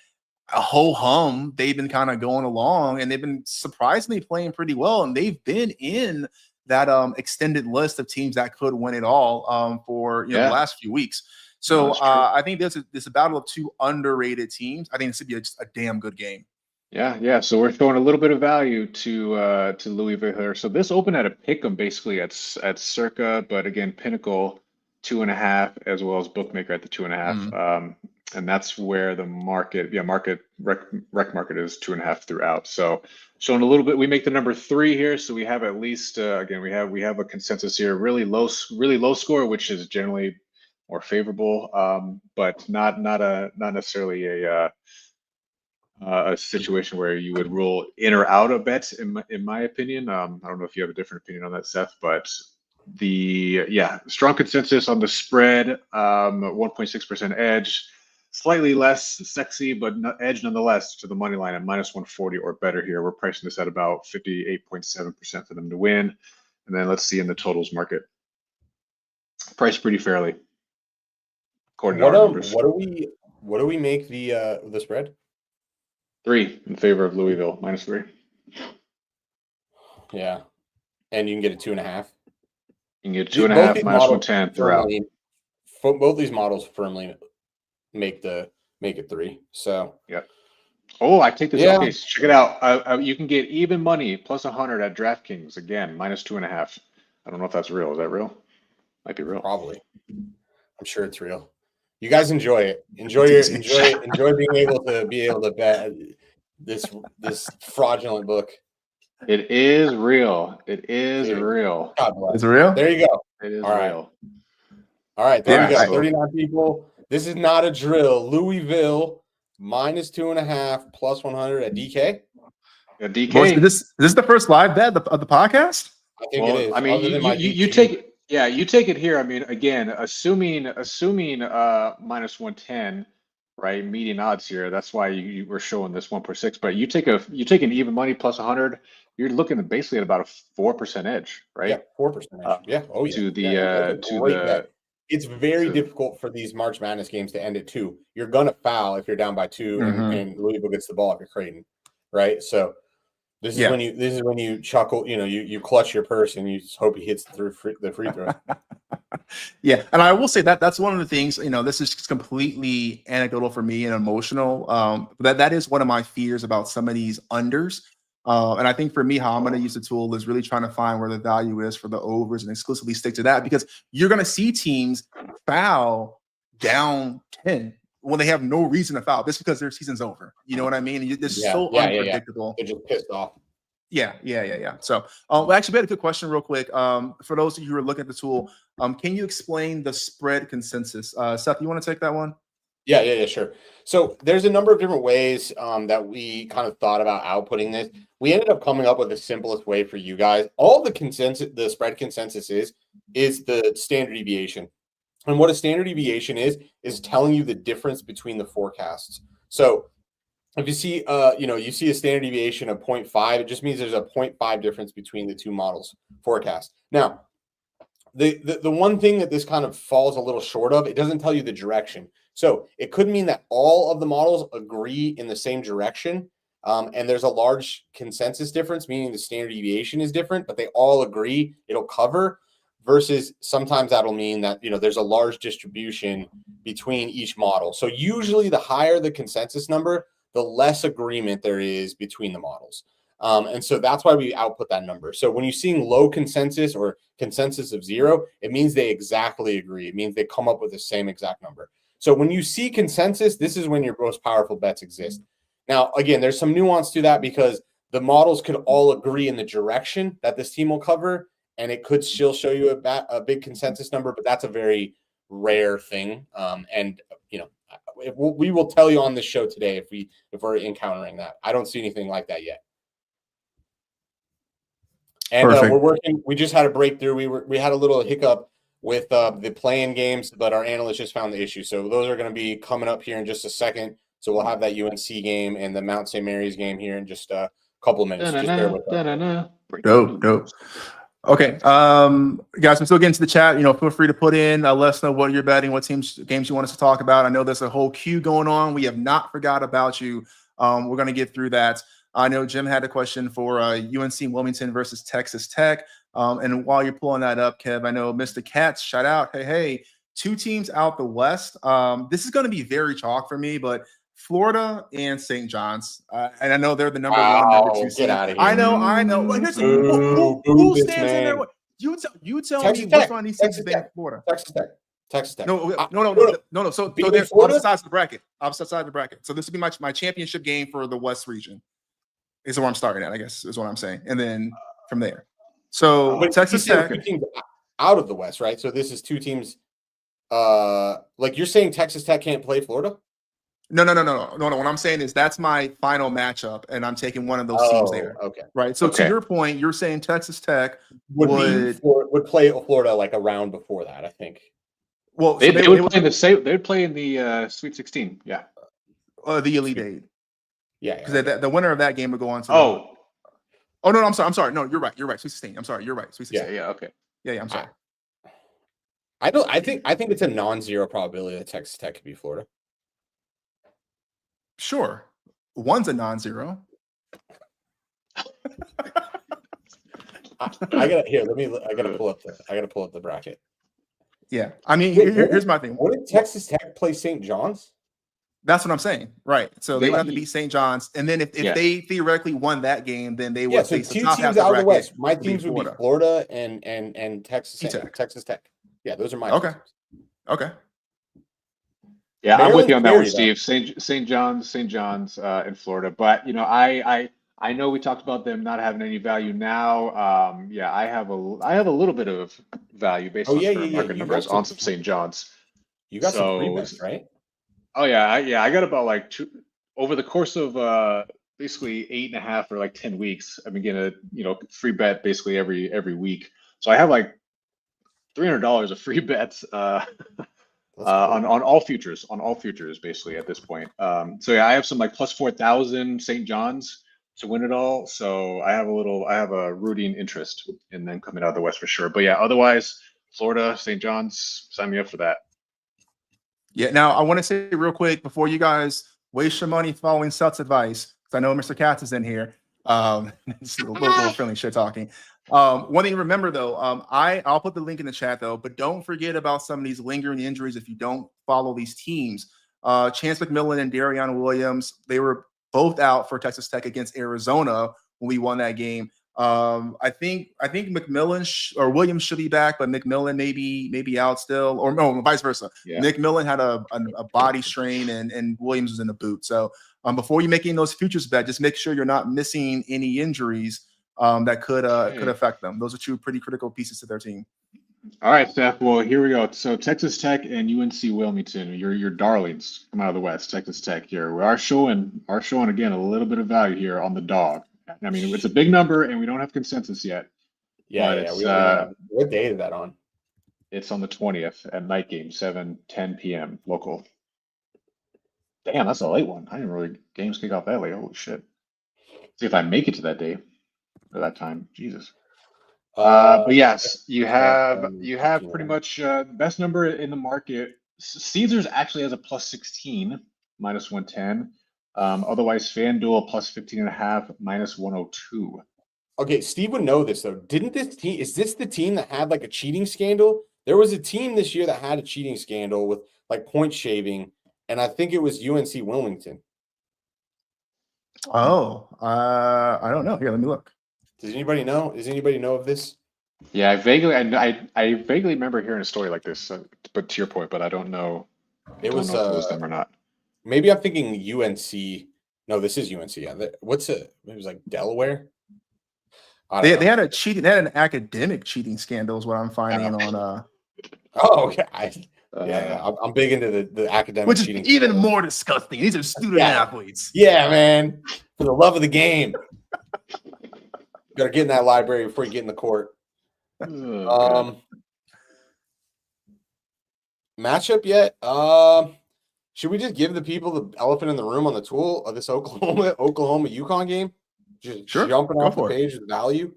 a whole hum. They've been kind of going along, and they've been surprisingly playing pretty well. And they've been in that extended list of teams that could win it all for the last few weeks. So I think there's a battle of 2 underrated teams. I think this would be just a damn good game. Yeah. So we're showing a little bit of value to Louisville here. So this opened at a pick'em basically at Circa, but again, Pinnacle 2.5 as well as Bookmaker at the 2.5. And that's where the market rec market is 2.5 throughout. So showing a little bit, we make the number 3 here. So we have at least again we have a consensus here, really low score, which is generally more favorable, but not necessarily a situation where you would rule in or out a bet. In my opinion, I don't know if you have a different opinion on that, Seth, but strong consensus on the spread, 1.6% edge. Slightly less sexy, but edge nonetheless to the money line at minus 140 or better here. We're pricing this at about 58.7% for them to win. And then let's see in the totals market. Priced pretty fairly. According to our numbers. What do we make the spread? 3 in favor of Louisville, minus 3. Yeah. And you can get a 2.5. You can get 2.5 minus models 110 throughout. Both these models firmly make it 3. So yeah. Oh, I take this. Yeah. Okay, so check it out. You can get even money plus 100 at DraftKings again, minus 2.5. I don't know if that's real. Is that real? Might be real. Probably. I'm sure it's real. You guys enjoy it. Enjoy being able to bet this fraudulent book. It is real. It is Dude, real. God bless. Is it real? There you go. It is All right. real. All right, there Yeah, we go. so- 39 people. This is not a drill. Louisville minus 2.5 plus 100 at DK. Yeah, DK. Boys, is this the first live bet of the podcast? I think it is. I mean, other than my you DQ. take it. Yeah, you take it here. I mean, again, assuming minus 110, right? Median odds here. That's why you were showing this 1/6. But you take an even money plus 100. You're looking at basically at about a 4% edge, right? Yeah, 4%. Yeah. Oh, yeah. To the That's a to great the bet. It's very difficult for these March Madness games to end at 2. You're gonna foul if you're down by 2, and Louisville gets the ball if you're Creighton, right? So this is when you chuckle. You clutch your purse and you just hope he hits the free throw. Yeah, and I will say that's one of the things. This is completely anecdotal for me and emotional. That is one of my fears about some of these unders. And I think for me, how I'm going to use the tool is really trying to find where the value is for the overs and exclusively stick to that, because you're going to see teams foul down 10 when they have no reason to foul, just because their season's over. You know what I mean? It's so unpredictable. They're just pissed off. Yeah. So, actually, we had a good question real quick. For those of you who are looking at the tool, can you explain the spread consensus? Seth, you want to take that one? Yeah, sure. So there's a number of different ways that we kind of thought about outputting this. We ended up coming up with the simplest way for you guys. All the spread consensus is the standard deviation. And what a standard deviation is telling you the difference between the forecasts. So if you see, you see a standard deviation of 0.5, it just means there's a 0.5 difference between the two models forecast. Now, the one thing that this kind of falls a little short of, it doesn't tell you the direction. So it could mean that all of the models agree in the same direction, and there's a large consensus difference, meaning the standard deviation is different, but they all agree it'll cover, versus sometimes that'll mean that, there's a large distribution between each model. So usually the higher the consensus number, the less agreement there is between the models. And so that's why we output that number. So when you're seeing low consensus or consensus of 0, it means they exactly agree. It means they come up with the same exact number. So when you see consensus, this is when your most powerful bets exist. Now, again, there's some nuance to that because the models could all agree in the direction that this team will cover, and it could still show you a big consensus number, but that's a very rare thing. And we will tell you on this show today if we're encountering that. I don't see anything like that yet. And we're working. We just had a breakthrough. We had a little hiccup with the play-in games, but our analyst just found the issue. So those are going to be coming up here in just a second. So we'll have that UNC game and the Mount St. Mary's game here in just a couple of minutes. Just bear with us. Dope. Okay, guys, I'm still getting to the chat. Feel free to put in. Let us know what you're betting, what games you want us to talk about. I know there's a whole queue going on. We have not forgot about you. We're going to get through that. I know Jim had a question for UNC Wilmington versus Texas Tech. And while you're pulling that up, Kev, I know Mr. Katz, shout out. Hey, 2 teams out the West. This is going to be very chalk for me, but Florida and St. John's. And I know they're the number 1, number 2 seed. Get out of here. I know. Who stands in there? You tell Texas me Tech. which one of these teams is in Florida. Texas Tech. No. So they're opposite sides of the bracket. Opposite side of the bracket. So this would be my championship game for the West region. Is where I'm starting at, I guess, is what I'm saying. And then from there. So Texas Tech. 2 teams out of the West, right? So this is 2 teams. Like you're saying Texas Tech can't play Florida? No. What I'm saying is that's my final matchup, and I'm taking one of those teams there. Okay. Right. So to your point, you're saying Texas Tech would play Florida like a round before that, I think. Well, they would play in the same. They'd play in the Sweet 16. Yeah. The Elite Eight. Yeah. Because the winner of that game would go on to. Oh no, I'm sorry. No, you're right. Sweet 16. I'm sorry. You're right. Sweet 16. Yeah. Okay. Yeah. I'm sorry. I think it's a non-zero probability that Texas Tech could be Florida. Sure. One's a non-zero. I gotta pull up the bracket. Yeah, I mean, Wait, here's my thing. Wouldn't Texas Tech play St. John's? That's what I'm saying, right? So they would have to They- beat St. John's, and then if Yeah. they theoretically won that game, then they Yeah, would so face the two top half teams of the out of the bracket West. My would be teams would be Florida and Texas Tech. Texas Tech. Yeah, those are my Okay. teams. Okay. Yeah, I'm with you on that one, Maryland's Steve. St. John's in Florida. But I know we talked about them not having any value now. Yeah, I have a little bit of value based on current market You numbers got some- on some St. John's. You got some free So- bets, right? Oh yeah, I got about like two over the course of basically 8.5 or like 10 weeks. I've been getting a free bet basically every week. So I have like $300 of free bets on all futures basically at this point. So yeah, I have some like plus 4,000 St. John's to win it all. So I have a rooting interest in them coming out of the West for sure. But yeah, otherwise Florida, St. John's, sign me up for that. Yeah. Now I want to say real quick before you guys waste your money following Sut's advice, because I know Mr. Katz is in here. It's a little friendly shit talking. One thing to remember though, I'll put the link in the chat though, but don't forget about some of these lingering injuries if you don't follow these teams. Chance McMillan and Darion Williams, they were both out for Texas Tech against Arizona when we won that game. I think McMillan or Williams should be back, but McMillan maybe out still, or no, vice versa. Yeah. McMillan had a body strain and Williams was in the boot. So before you making those futures bet, just make sure you're not missing any injuries that could affect them. Those are two pretty critical pieces to their team. All right, Steph. Well, here we go. So Texas Tech and UNC Wilmington, your darlings come out of the West. Texas Tech here. We are showing again a little bit of value here on the dog. I mean, it's a big number, and we don't have consensus yet. Yeah. But We have, what day is that on? It's on the 20th at night game, 7:10 p.m. local. Damn, that's a late one. I didn't really games kick off that late. Holy shit. See if I make it to that day or that time. Jesus. But yes, you have pretty much best number in the market. Caesars actually has a plus 16, minus 110. Otherwise, FanDuel plus 15.5, minus 102. Okay, Steve would know this though. Is this the team that had like a cheating scandal? There was a team this year that had a cheating scandal with like point shaving, and I think it was UNC Wilmington. Oh, I don't know. Here, let me look. Does anybody know? Does anybody know of this? Yeah, I vaguely remember hearing a story like this, but to your point, but I don't know. It was them or not. Maybe I'm thinking UNC. No, this is UNC. Yeah. It was like Delaware. They had an academic cheating scandal is what I'm finding on Oh, okay. I'm big into the academic which is cheating even scandal. more disgusting. These are student athletes. Yeah, man. For the love of the game. You gotta get in that library before you get in the court. Matchup yet? Should we just give the people the elephant in the room on the tool of this Oklahoma UConn game? Just jumping off the page with value.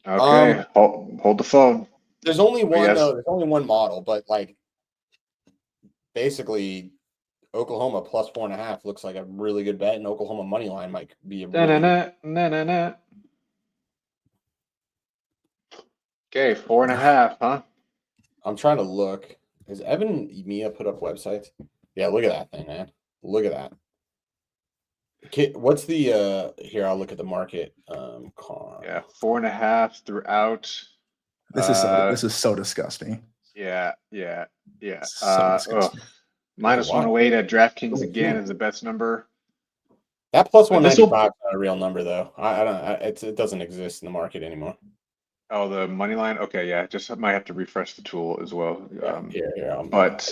Okay, hold the phone. There's only one. Yes. There's only one model, but like basically, Oklahoma plus 4.5 looks like a really good bet, and Oklahoma money line might be a really Okay, 4.5, huh? I'm trying to look. Has Evan Mia put up websites? Yeah, look at that thing, man. Look at that. Okay, what's the here? I'll look at the market. Yeah, 4.5 throughout. This is so disgusting. Yeah. So disgusting. Minus 108 at DraftKings again is the best number. That plus 195 is not a real number though. I don't. It doesn't exist in the market anymore. Oh, the money line. Okay, yeah. Just might have to refresh the tool as well. Here. But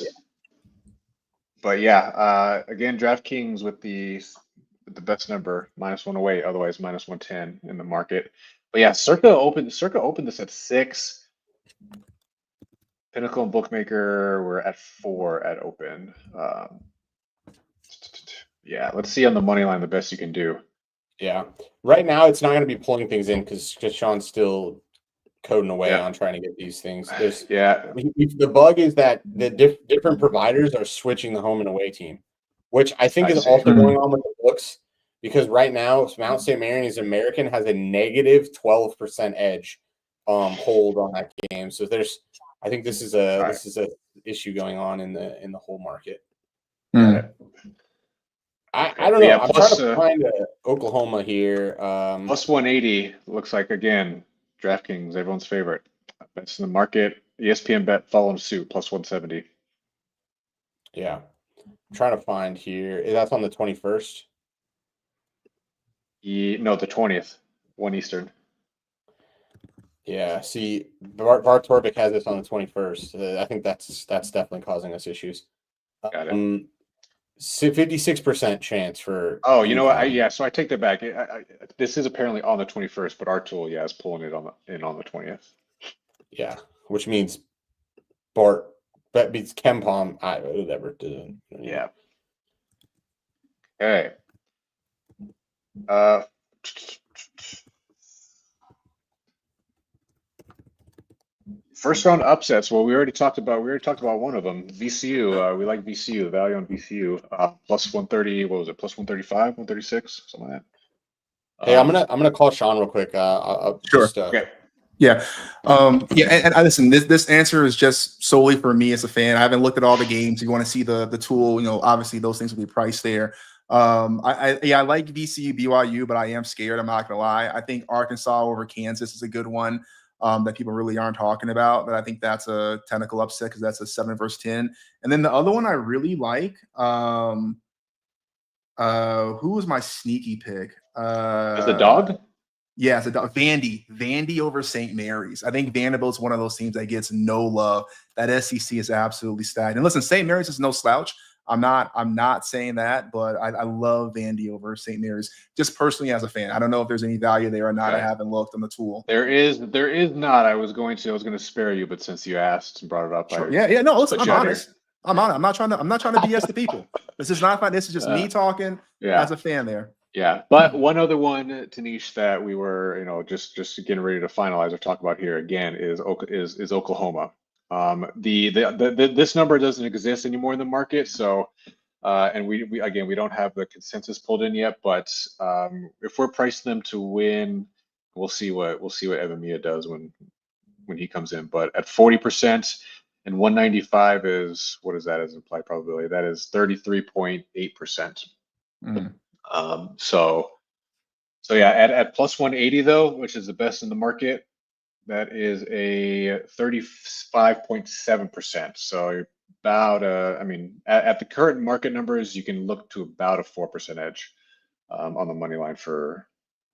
yeah. Again, DraftKings with the best number, minus 108. Otherwise, minus 110 in the market. But yeah, Circa opened this at 6. Pinnacle and Bookmaker were at 4 at open. Yeah, let's see on the money line the best you can do. Yeah, right now it's not going to be pulling things in because Sean's still coding away on trying to get these things. The bug is that the different providers are switching the home and away team, which I think is also going on with the books because right now Mount St. Mary's American has a negative 12% edge hold on that game. So I think this is a Right. this is a issue going on in the whole market. Got it. I don't know. Yeah, I'm plus, trying to find Oklahoma here. plus 180 looks like, again, DraftKings, everyone's favorite. Best in the market. ESPN bet following suit, plus 170. Yeah. I'm trying to find here. That's on the 21st. No, the 20th, 1 Eastern. Yeah, see, Bart Torvik has this on the 21st. I think that's definitely causing us issues. Got it. 56% chance for. Oh, you know what? Yeah, so I take that back. This is apparently on the 21st, but our tool, yeah, is pulling it on the 20th. Yeah, which means Bart bet beats KenPom. Whatever. Yeah. Okay. First round upsets. Well, we already talked about one of them. VCU. We like VCU. Value on VCU. Plus 130. What was it? Plus 135, 136, something like that. Hey, I'm gonna call Sean real quick. Sure. Just, Okay. Yeah. Yeah. And listen, this answer is just solely for me as a fan. I haven't looked at all the games. You want to see the tool, obviously those things will be priced there. I like VCU, BYU, but I am scared. I'm not gonna lie. I think Arkansas over Kansas is a good one that people really aren't talking about. But I think that's a technical upset because that's a 7 versus 10. And then the other one I really like. Who was my sneaky pick? Is the dog? Yeah, it's a dog. Vandy over St. Mary's. I think Vanderbilt's one of those teams that gets no love. That SEC is absolutely stacked. And listen, St. Mary's is no slouch. I'm not saying that, but I love Vandy over St. Mary's just personally as a fan. I don't know if there's any value there or not. Okay. I haven't looked on the tool. There is not. I was going to spare you, but since you asked and brought it up, Sure. Yeah. No, listen, I'm honest. I'm honest. I'm not trying to BS the people. This is not fun. This is just me talking as a fan there. Yeah, but one other one, Tanish, that we were, just getting ready to finalize or talk about here again is Oklahoma. This number doesn't exist anymore in the market, so and we don't have the consensus pulled in yet, but if we're pricing them to win, we'll see what Evan Mia does when he comes in. But at 40% and 195 is, what is that as implied probability? That is 33.8%. So yeah, at plus 180 though, which is the best in the market, that is a 35.7%. So about at the current market numbers, you can look to about a 4% edge on the money line for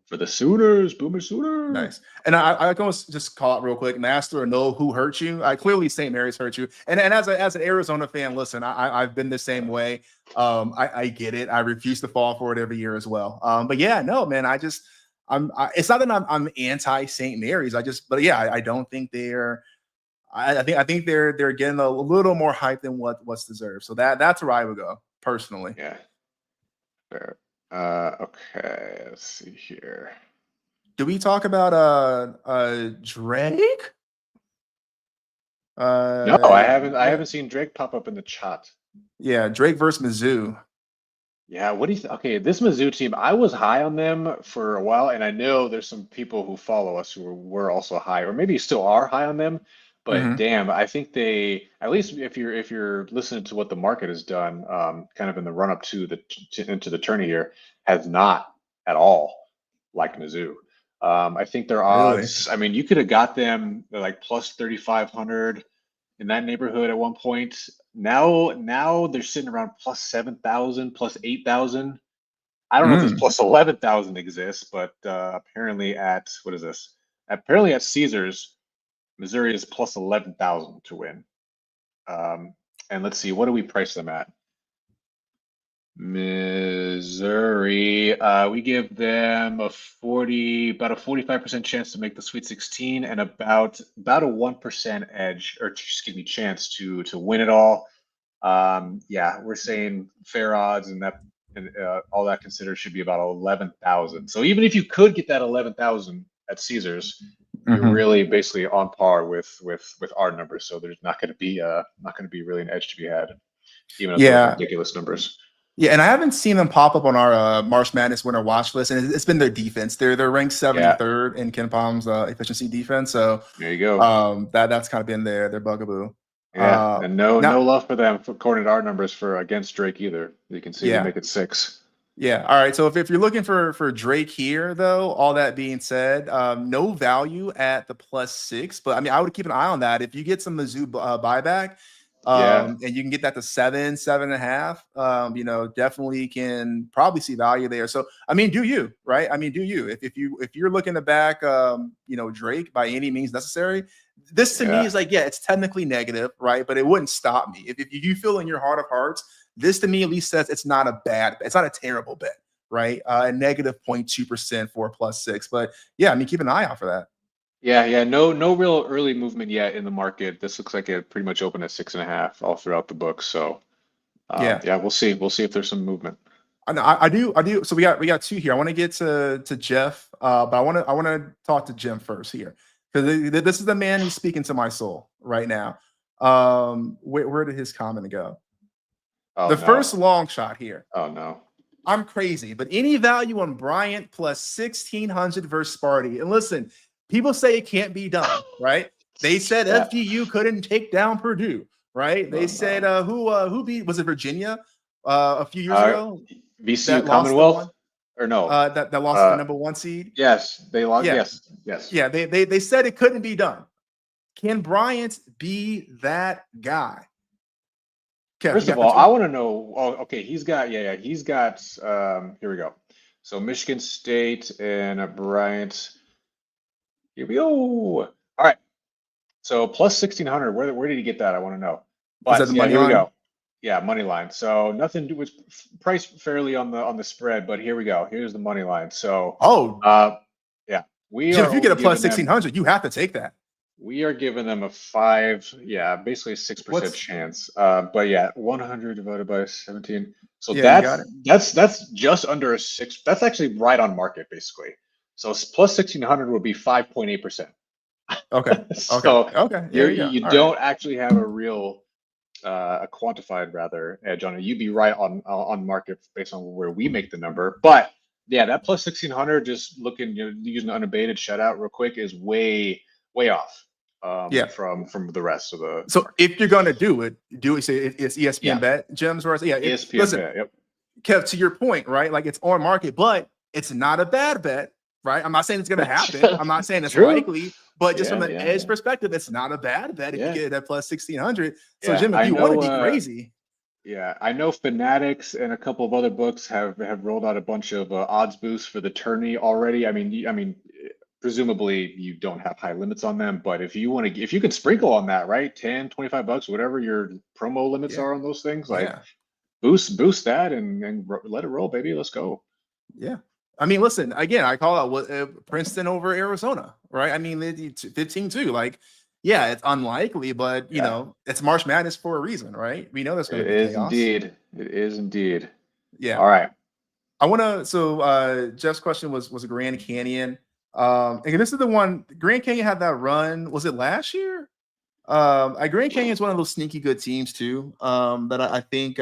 the Sooners, Boomer Sooners. Nice. And I can just call it real quick, Master, or know who hurt you. Clearly St. Mary's hurt you. And as an Arizona fan, listen, I've been the same way. I get it. I refuse to fall for it every year as well. But yeah, no, man, it's not that I'm anti St. Mary's. I don't think they're. I think they're getting a little more hype than what's deserved. So that's where I would go personally. Yeah. Fair. Okay, let's see here. Do we talk about Drake? No, I haven't seen Drake pop up in the chat. Yeah, Drake versus Mizzou. Yeah, what do you think? Okay, this Mizzou team, I was high on them for a while, and I know there's some people who follow us who were also high, or maybe still are high on them. But damn, I think they, at least if you're listening to what the market has done, kind of in the run up to into the tourney here, has not at all like Mizzou. I think their odds. Really? I mean, you could have got them like plus 3,500 in that neighborhood at one point. Now they're sitting around plus 7,000, plus 8,000. I don't know if this plus 11,000 exists, but apparently at what is this? Apparently at Caesars, Missouri is plus 11,000 to win. And let's see, what do we price them at? Missouri, we give them about a 45% chance to make the Sweet 16 and about a 1% edge, or excuse me, chance to win it all. Yeah, we're saying fair odds and all that considered should be about 11,000. So even if you could get that 11,000 at Caesars, you're really basically on par with our numbers. So there's not going to be really an edge to be had, even at those ridiculous numbers. Yeah, and I haven't seen them pop up on our March Madness winner watch list, and it's been their defense. They're ranked 73rd in KenPom's efficiency defense. So there you go. That's kind of been their bugaboo. Yeah, and no now, love for them according to our numbers for against Drake either. You can see we make it 6. Yeah. All right. So if you're looking for Drake here, though, all that being said, no value at the +6, but I mean, I would keep an eye on that. If you get some Mizzou buyback, and you can get that to 7, 7.5, you know, definitely can probably see value there. So I mean, do you, right? I mean, do you? If you're looking to back, you know, Drake by any means necessary, this to me is like, yeah, it's technically negative, right? But it wouldn't stop me. If you feel in your heart of hearts, this to me at least says it's not a terrible bet, right? Negative 0.2% for a +6. But yeah, I mean, keep an eye out for that. Yeah. No real early movement yet in the market. This looks like it pretty much opened at 6.5 all throughout the book. So yeah, we'll see. We'll see if there's some movement. I do. So we got 2 here. I want to get to Jeff, but I want to talk to Jim first here, because this is the man who's speaking to my soul right now. Where did his comment go? First long shot here. Oh no. I'm crazy, but any value on Bryant +1600 versus Sparty? And listen, people say it can't be done, right? They said FGU couldn't take down Purdue, right? They said who beat, was it Virginia a few years ago? VCU Commonwealth or no? That lost the number 1 seed. Yes, they lost. Yes. Yeah, they said it couldn't be done. Can Bryant be that guy? Kevin, first of all, I want to know. Oh, okay. He's got he's got. Here we go. So Michigan State and Bryant. Here we go. All right. So +1600. Where did he get that? I want to know. But here we go. Yeah, money line. So nothing was priced fairly on the spread, but here we go. Here's the money line. So yeah, if you get a +1600, you have to take that. We are giving them a 5, basically a 6% chance. But yeah, 100 divided by 17. So that's just under a 6. That's actually right on market, basically. So +1600 would be 5.8%. Okay. Okay. You don't actually have a real, a quantified rather edge on it. You'd be right on market based on where we make the number. But yeah, that +1600, just looking, using the unabated shutout real quick, is way off. From the rest of the. So if you're gonna do it, say it's ESPN bet, Gems, or ESPN bet. Yep. Kev, to your point, right? Like, it's on market, but it's not a bad bet, right? I'm not saying it's gonna happen. I'm not saying it's likely, but just from an edge perspective, it's not a bad bet if you get it at +1600. So Jim, if you want to be crazy. Yeah, I know Fanatics and a couple of other books have rolled out a bunch of odds boosts for the tourney already. I mean. Presumably you don't have high limits on them, but if you could sprinkle on that, right? 10, 25 bucks, whatever your promo limits are on those things, like boost that and let it roll, baby. Let's go. Yeah. I mean, listen, again, I call out Princeton over Arizona, right? I mean, 15-2, like, yeah, it's unlikely, but you know, it's March Madness for a reason, right? We know that's going to be chaos. It is indeed. Yeah. All right. I want to, so Jeff's question was a Grand Canyon. And this is the one. Grand Canyon had that run. Was it last year? Grand Canyon is one of those sneaky good teams too. That I think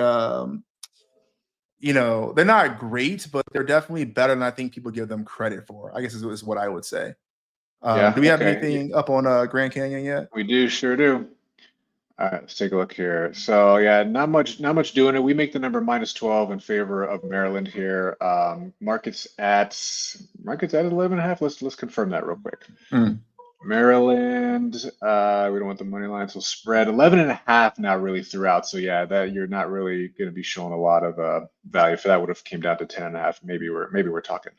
you know, they're not great, but they're definitely better than I think people give them credit for, I guess is what I would say. Do we have anything up on Grand Canyon yet? We do, sure do. All right, let's take a look here. So yeah, not much doing it. We make the number -12 in favor of Maryland here. Markets at 11.5. Let's confirm that real quick. Maryland, we don't want the money line, so spread 11.5 now really throughout. So yeah, that you're not really going to be showing a lot of value for that. Would have came down to 10.5. Maybe we're talking,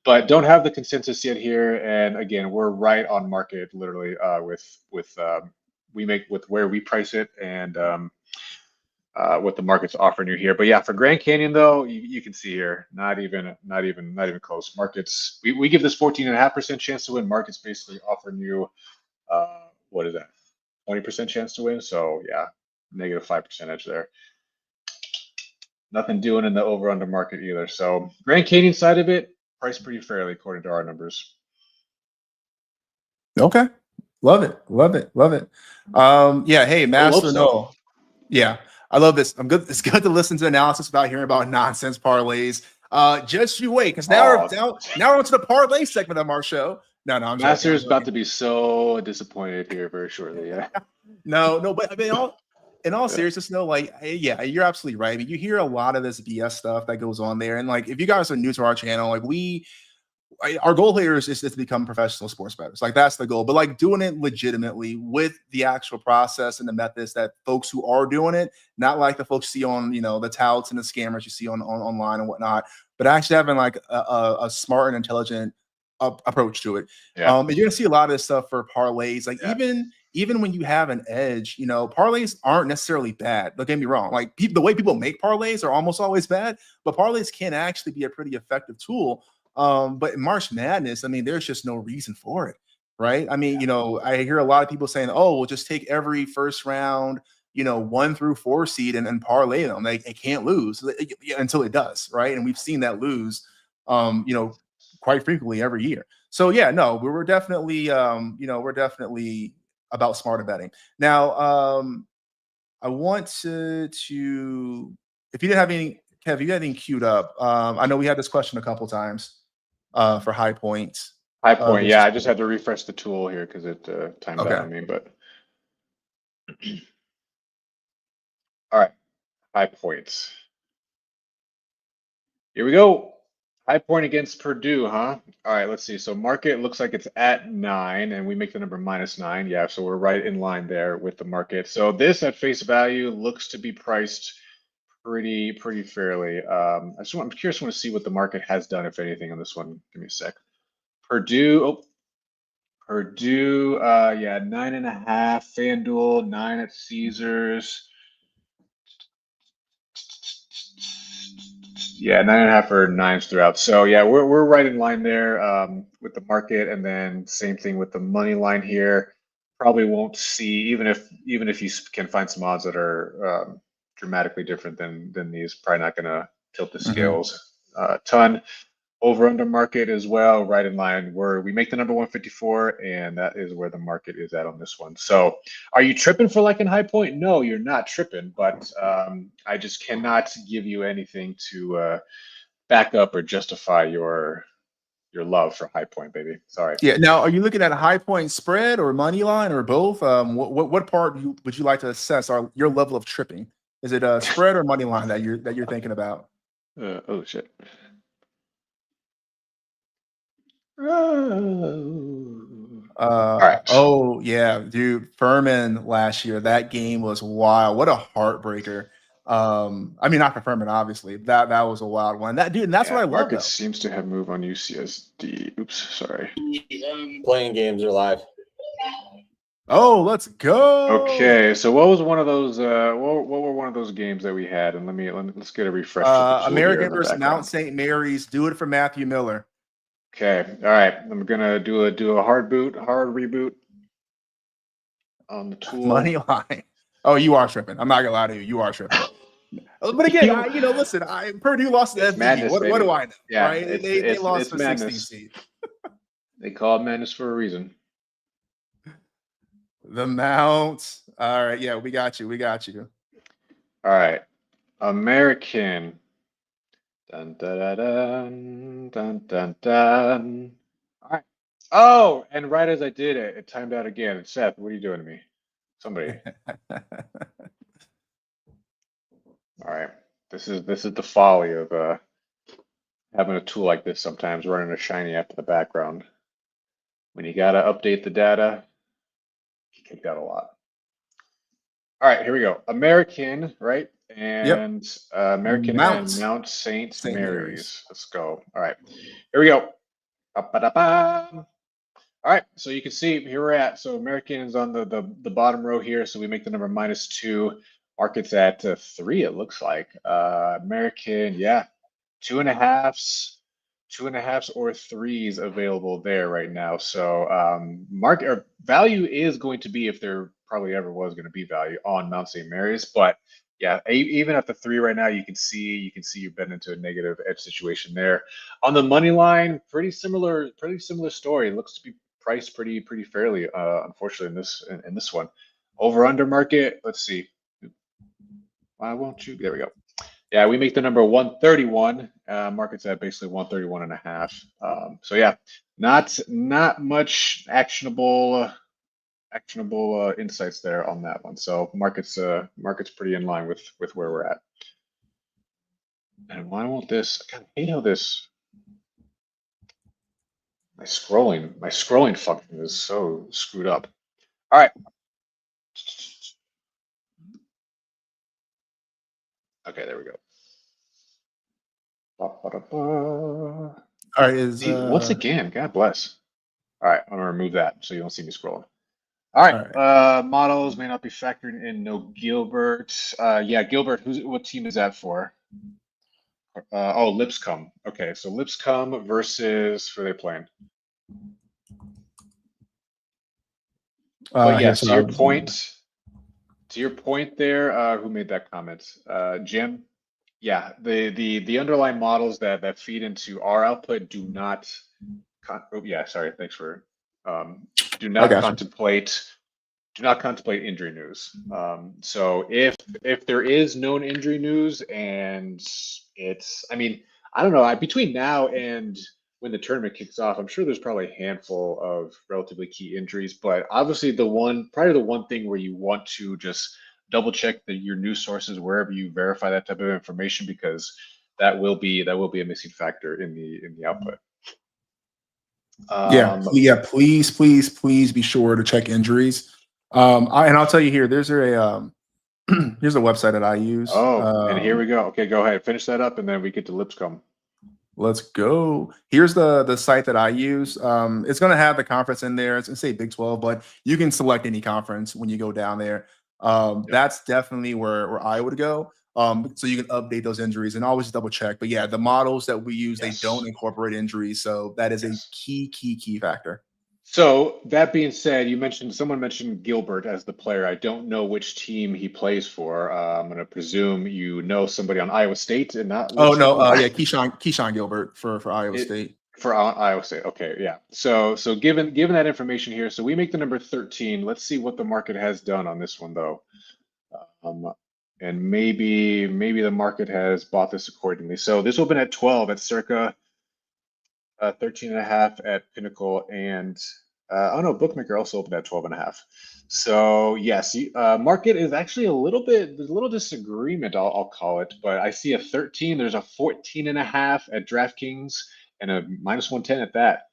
but don't have the consensus yet here. And again, we're right on market, literally, with we make with where we price it and what the market's offering you here. But yeah, for Grand Canyon though, you can see here, not even close. Markets, we give this 14.5% chance to win. Markets basically offering you what is that, 20% chance to win. So yeah, -5% edge there. Nothing doing in the over under market either. So Grand Canyon side of it, priced pretty fairly according to our numbers. Okay. Love it. Yeah. Hey, Master No. Yeah. I love this. I'm good. It's good to listen to analysis about hearing about nonsense parlays. Just you wait, because now we're onto the parlay segment of our show. No, I'm Master's about to be so disappointed here very shortly. Yeah. no, but I mean, in all seriousness, no, like, yeah, you're absolutely right. I mean, you hear a lot of this BS stuff that goes on there, and like, if you guys are new to our channel, like our goal here is to become professional sports bettors. Like, that's the goal, but like doing it legitimately with the actual process and the methods that folks who are doing it, not like the folks you see on, the touts and the scammers you see on online and whatnot, but actually having like a smart and intelligent approach to it. Yeah. And you're gonna see a lot of this stuff for parlays. Like, even when you have an edge, parlays aren't necessarily bad. Don't get me wrong. Like, the way people make parlays are almost always bad, but parlays can actually be a pretty effective tool. But in March Madness, I mean, there's just no reason for it, right? I mean, I hear a lot of people saying, "Oh, we'll just take every first round, 1 through 4 seed and parlay them. It can't lose until it does, right?" And we've seen that lose, quite frequently every year. So yeah, no, we're definitely, we're definitely about smarter betting. Now, I want to if you didn't have any, Kev, you got anything queued up? I know we had this question a couple times for High Point. High Point, yeah. I just had to refresh the tool here because it timed out on me. But all right, High Points. Here we go. High Point against Purdue, huh? All right, let's see. So market looks like it's at 9, and we make the number -9. Yeah, so we're right in line there with the market. So this at face value looks to be priced pretty fairly. I'm curious, want to see what the market has done, if anything, on this one. Give me a sec. Purdue, yeah, 9.5. FanDuel, 9 at Caesars. Yeah, 9.5 or 9s throughout. So yeah, we're right in line there with the market, and then same thing with the money line here. Probably won't see, even if you can find some odds that are dramatically different than these. Probably not going to tilt the scales a ton. Over under market as well, right in line where we make the number 154, and that is where the market is at on this one. So are you tripping for like in High Point? No, you're not tripping, but I just cannot give you anything to back up or justify your love for High Point, baby. Sorry. Yeah. Now, are you looking at a High Point spread or money line or both? What part would you like to assess your level of tripping? Is it a spread or money line that you're thinking about? Oh shit. All right. Oh yeah, dude, Furman last year, that game was wild. What a heartbreaker. I mean, not for Furman, obviously. That was a wild one. And that's what I love. Market seems to have moved on UCSD. Oops, sorry. Playing games are live. Oh, let's go. Okay, so what was one of those? What were one of those games that we had? And let's get a refresh. American versus Mount St. Mary's. Do it for Matthew Miller. Okay, all right. I'm gonna do a hard reboot on the tool. Money line. Oh, you are tripping. I'm not gonna lie to you. You are tripping. But again, listen. Purdue lost the FVU. What do I know? Yeah, right? They lost the 16th seed. They call it madness for a reason. The Mount. All right. Yeah, we got you. All right. American. Dun, dun, dun, dun, dun, dun. All right. Oh, and right as I did it, it timed out again. Seth, what are you doing to me? Somebody. All right. This is the folly of having a tool like this sometimes running a shiny app in the background. When you gotta update the data, you kick out a lot. All right, here we go. American, right? And American and Mount St. Mary's. Let's go. All right, here we go. All right, so you can see here we're at. So American is on the bottom row here. So we make the number -2. Market's at 3. It looks like American, yeah, 2.5s. 2.5s or 3s available there right now. So market or value is going to be, if there probably ever was going to be value, on Mount St. Mary's. But yeah, even at the 3 right now, you can see you've been into a negative edge situation there. On the money line, pretty similar story. It looks to be priced pretty fairly, unfortunately, in this one. Over under market, let's see. Why won't you? There we go. Yeah, we make the number 131. Market's at basically 131.5. So yeah, not much actionable insights there on that one. So market's pretty in line with where we're at. And why won't this? God, I hate how this. My scrolling function is so screwed up. All right. Okay, there we go. All right, once again, God bless. All right, I'm gonna remove that so you don't see me scrolling. All right. Models may not be factored in. No Gilbert. Yeah, Gilbert. What team is that for? Lipscomb. Okay, so Lipscomb versus who are they playing? But yeah, to your point there, who made that comment? Jim? Yeah, the underlying models that feed into our output do not sorry, thanks for do not contemplate injury news. So if there is known injury news and it's, I mean, I don't know, between now and when the tournament kicks off, I'm sure there's probably a handful of relatively key injuries, but obviously probably the one thing where you want to just double check your news sources wherever you verify that type of information, because that will be a missing factor in the output. Please be sure to check injuries. I'll tell you here, there's a here's a website that I use. And here we go. Okay, go ahead, finish that up, and then we get to Lipscomb. Let's go. Here's the site that I use. It's going to have the conference in there. It's going to say Big 12, but you can select any conference when you go down there. That's definitely where I would go. So you can update those injuries and always double check. But yeah, the models that we use, they don't incorporate injuries. So that is a key factor. So that being said, someone mentioned Gilbert as the player. I don't know which team he plays for. I'm going to presume you know somebody on Iowa State and not. Oh no, Keyshawn Gilbert for Iowa State. For Iowa State, okay, yeah. So given that information here, so we make the number 13. Let's see what the market has done on this one though, and maybe the market has bought this accordingly. So this opened at 12 at circa 13.5 at Pinnacle, and Bookmaker also opened at 12.5. So yes, market is actually there's a little disagreement, I'll call it, but I see a 13. There's a 14.5 at DraftKings and a -110 at that.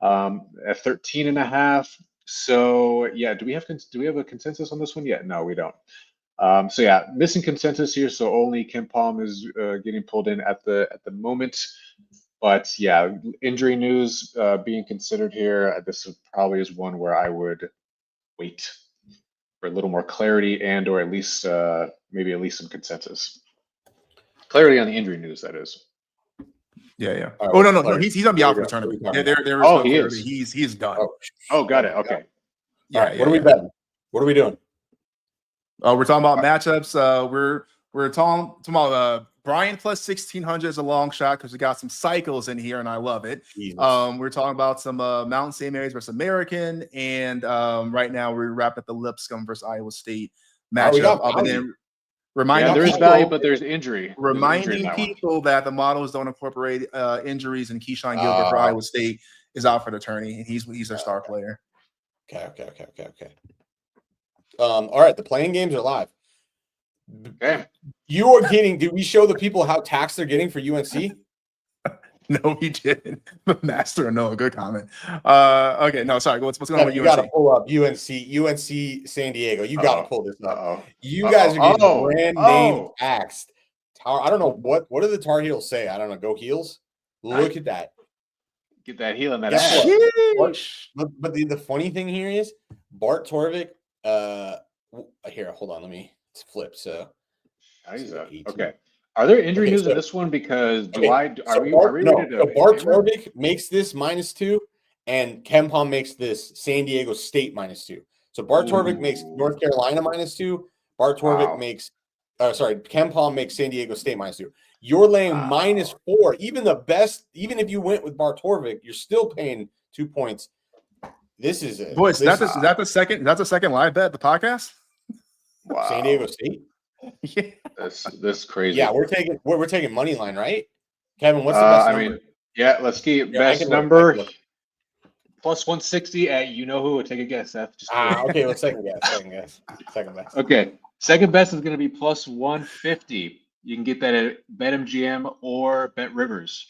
At 13.5. So yeah, do we have a consensus on this one yet? No, we don't. So yeah, missing consensus here. So only KenPom is getting pulled in at the moment. But yeah, injury news being considered here. This probably is one where I would wait for a little more clarity or at least maybe some consensus. Clarity on the injury news, that is. Yeah. Oh no, he's gonna be out for the tournament. He is. He's done. Oh, got it. Okay. Yeah. What are we betting? What are we doing? We're talking about matchups. We're talking about Brian plus 1600 is a long shot because we got some cycles in here and I love it. We're talking about some Mountain St. Mary's versus American, and right now we're wrapping up the Lipscomb versus Iowa State matchup. And then there is value, but there's injury. Reminding people that the models don't incorporate injuries, and Keyshawn Gilbert for Iowa State is out for the tourney, and he's their star player. Okay. All right, the playing games are live. Okay. You are getting. Did we show the people how taxed they're getting for UNC? No, we didn't. Master, no, good comment. Okay, no, sorry. What's going on with UNC? You got to pull up UNC San Diego. You got to pull this up. You guys are getting brand name taxed. I don't know what do the Tar Heels say. I don't know. Go Heels. Look at that. Get that heel in that ass. But the funny thing here is Bart Torvik. Here, hold on. Let me flip. So, okay. Are there injury news in this one? Because Bart Torvik makes this -2, and KenPom makes this San Diego State -2. So Bart Torvik makes North Carolina -2. Bart Torvik makes, KenPom makes San Diego State -2. You're laying -4. Even if you went with Bart Torvik, you're still paying 2 points. This is it. Boys, that's the second live bet, the podcast. Wow. San Diego State. Yeah. This is crazy. Yeah, we're taking money line, right? Kevin, what's the best number? I mean, yeah, let's keep Yeah, I best can look, number I can look. plus 160 at you know who. Take a guess, Seth. Just Okay, let's second guess. Second best. Okay, second best is going to be plus 150. You can get that at BetMGM or BetRivers.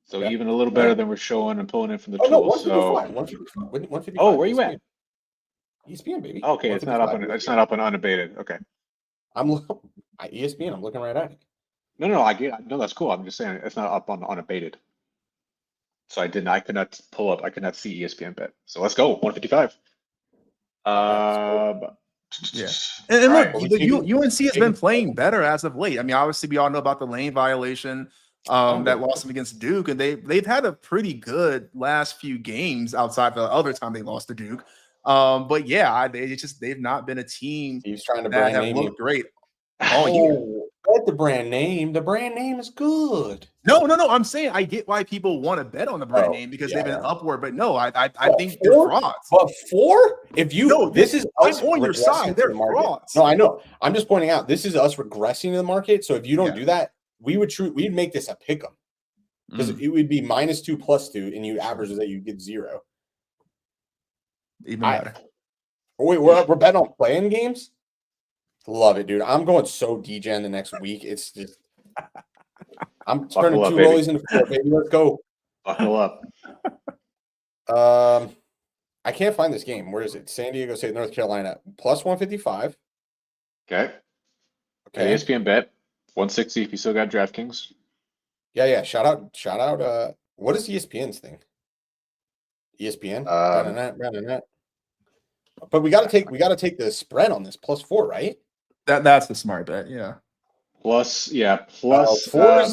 So Yeah. even a little better than we're showing and pulling in from the Oh no, tools. 155. 155. Oh, where you at? ESPN, baby. Okay, it's not up on unabated. Okay. I'm looking ESPN. I'm looking right at it. No, that's cool. I'm just saying it's not up on unabated. So I could not pull up. I could not see ESPN bet. So let's go 155. Yeah. And right. look, UNC has been playing better as of late. I mean, obviously, we all know about the lane violation that lost them against Duke, and they've had a pretty good last few games outside the other time they lost to Duke. But yeah, they've not been a team that have looked great all year. The brand name. The brand name is good. No. I'm saying I get why people want to bet on the brand name because they've been upward, but no, I think they're frauds. But if you this is us on your side, they're frauds. No, I know. I'm just pointing out this is us regressing to the market. So if you don't do that, we'd make this a pick 'em because it would be -2 +2, and you average that you get 0. Even better. Wait, we're betting on playing games. Love it, dude. I'm going so degen the next week. It's just I'm turning 2 rollies into 4, baby. Let's go. Buckle up. I can't find this game. Where is it? San Diego State, North Carolina, plus 155. Okay. ESPN bet 160 if you still got DraftKings. Yeah. Shout out. What is ESPN's thing? ESPN. But we got to take the spread on this +4, right? That's the smart bet. Yeah. Plus. 4.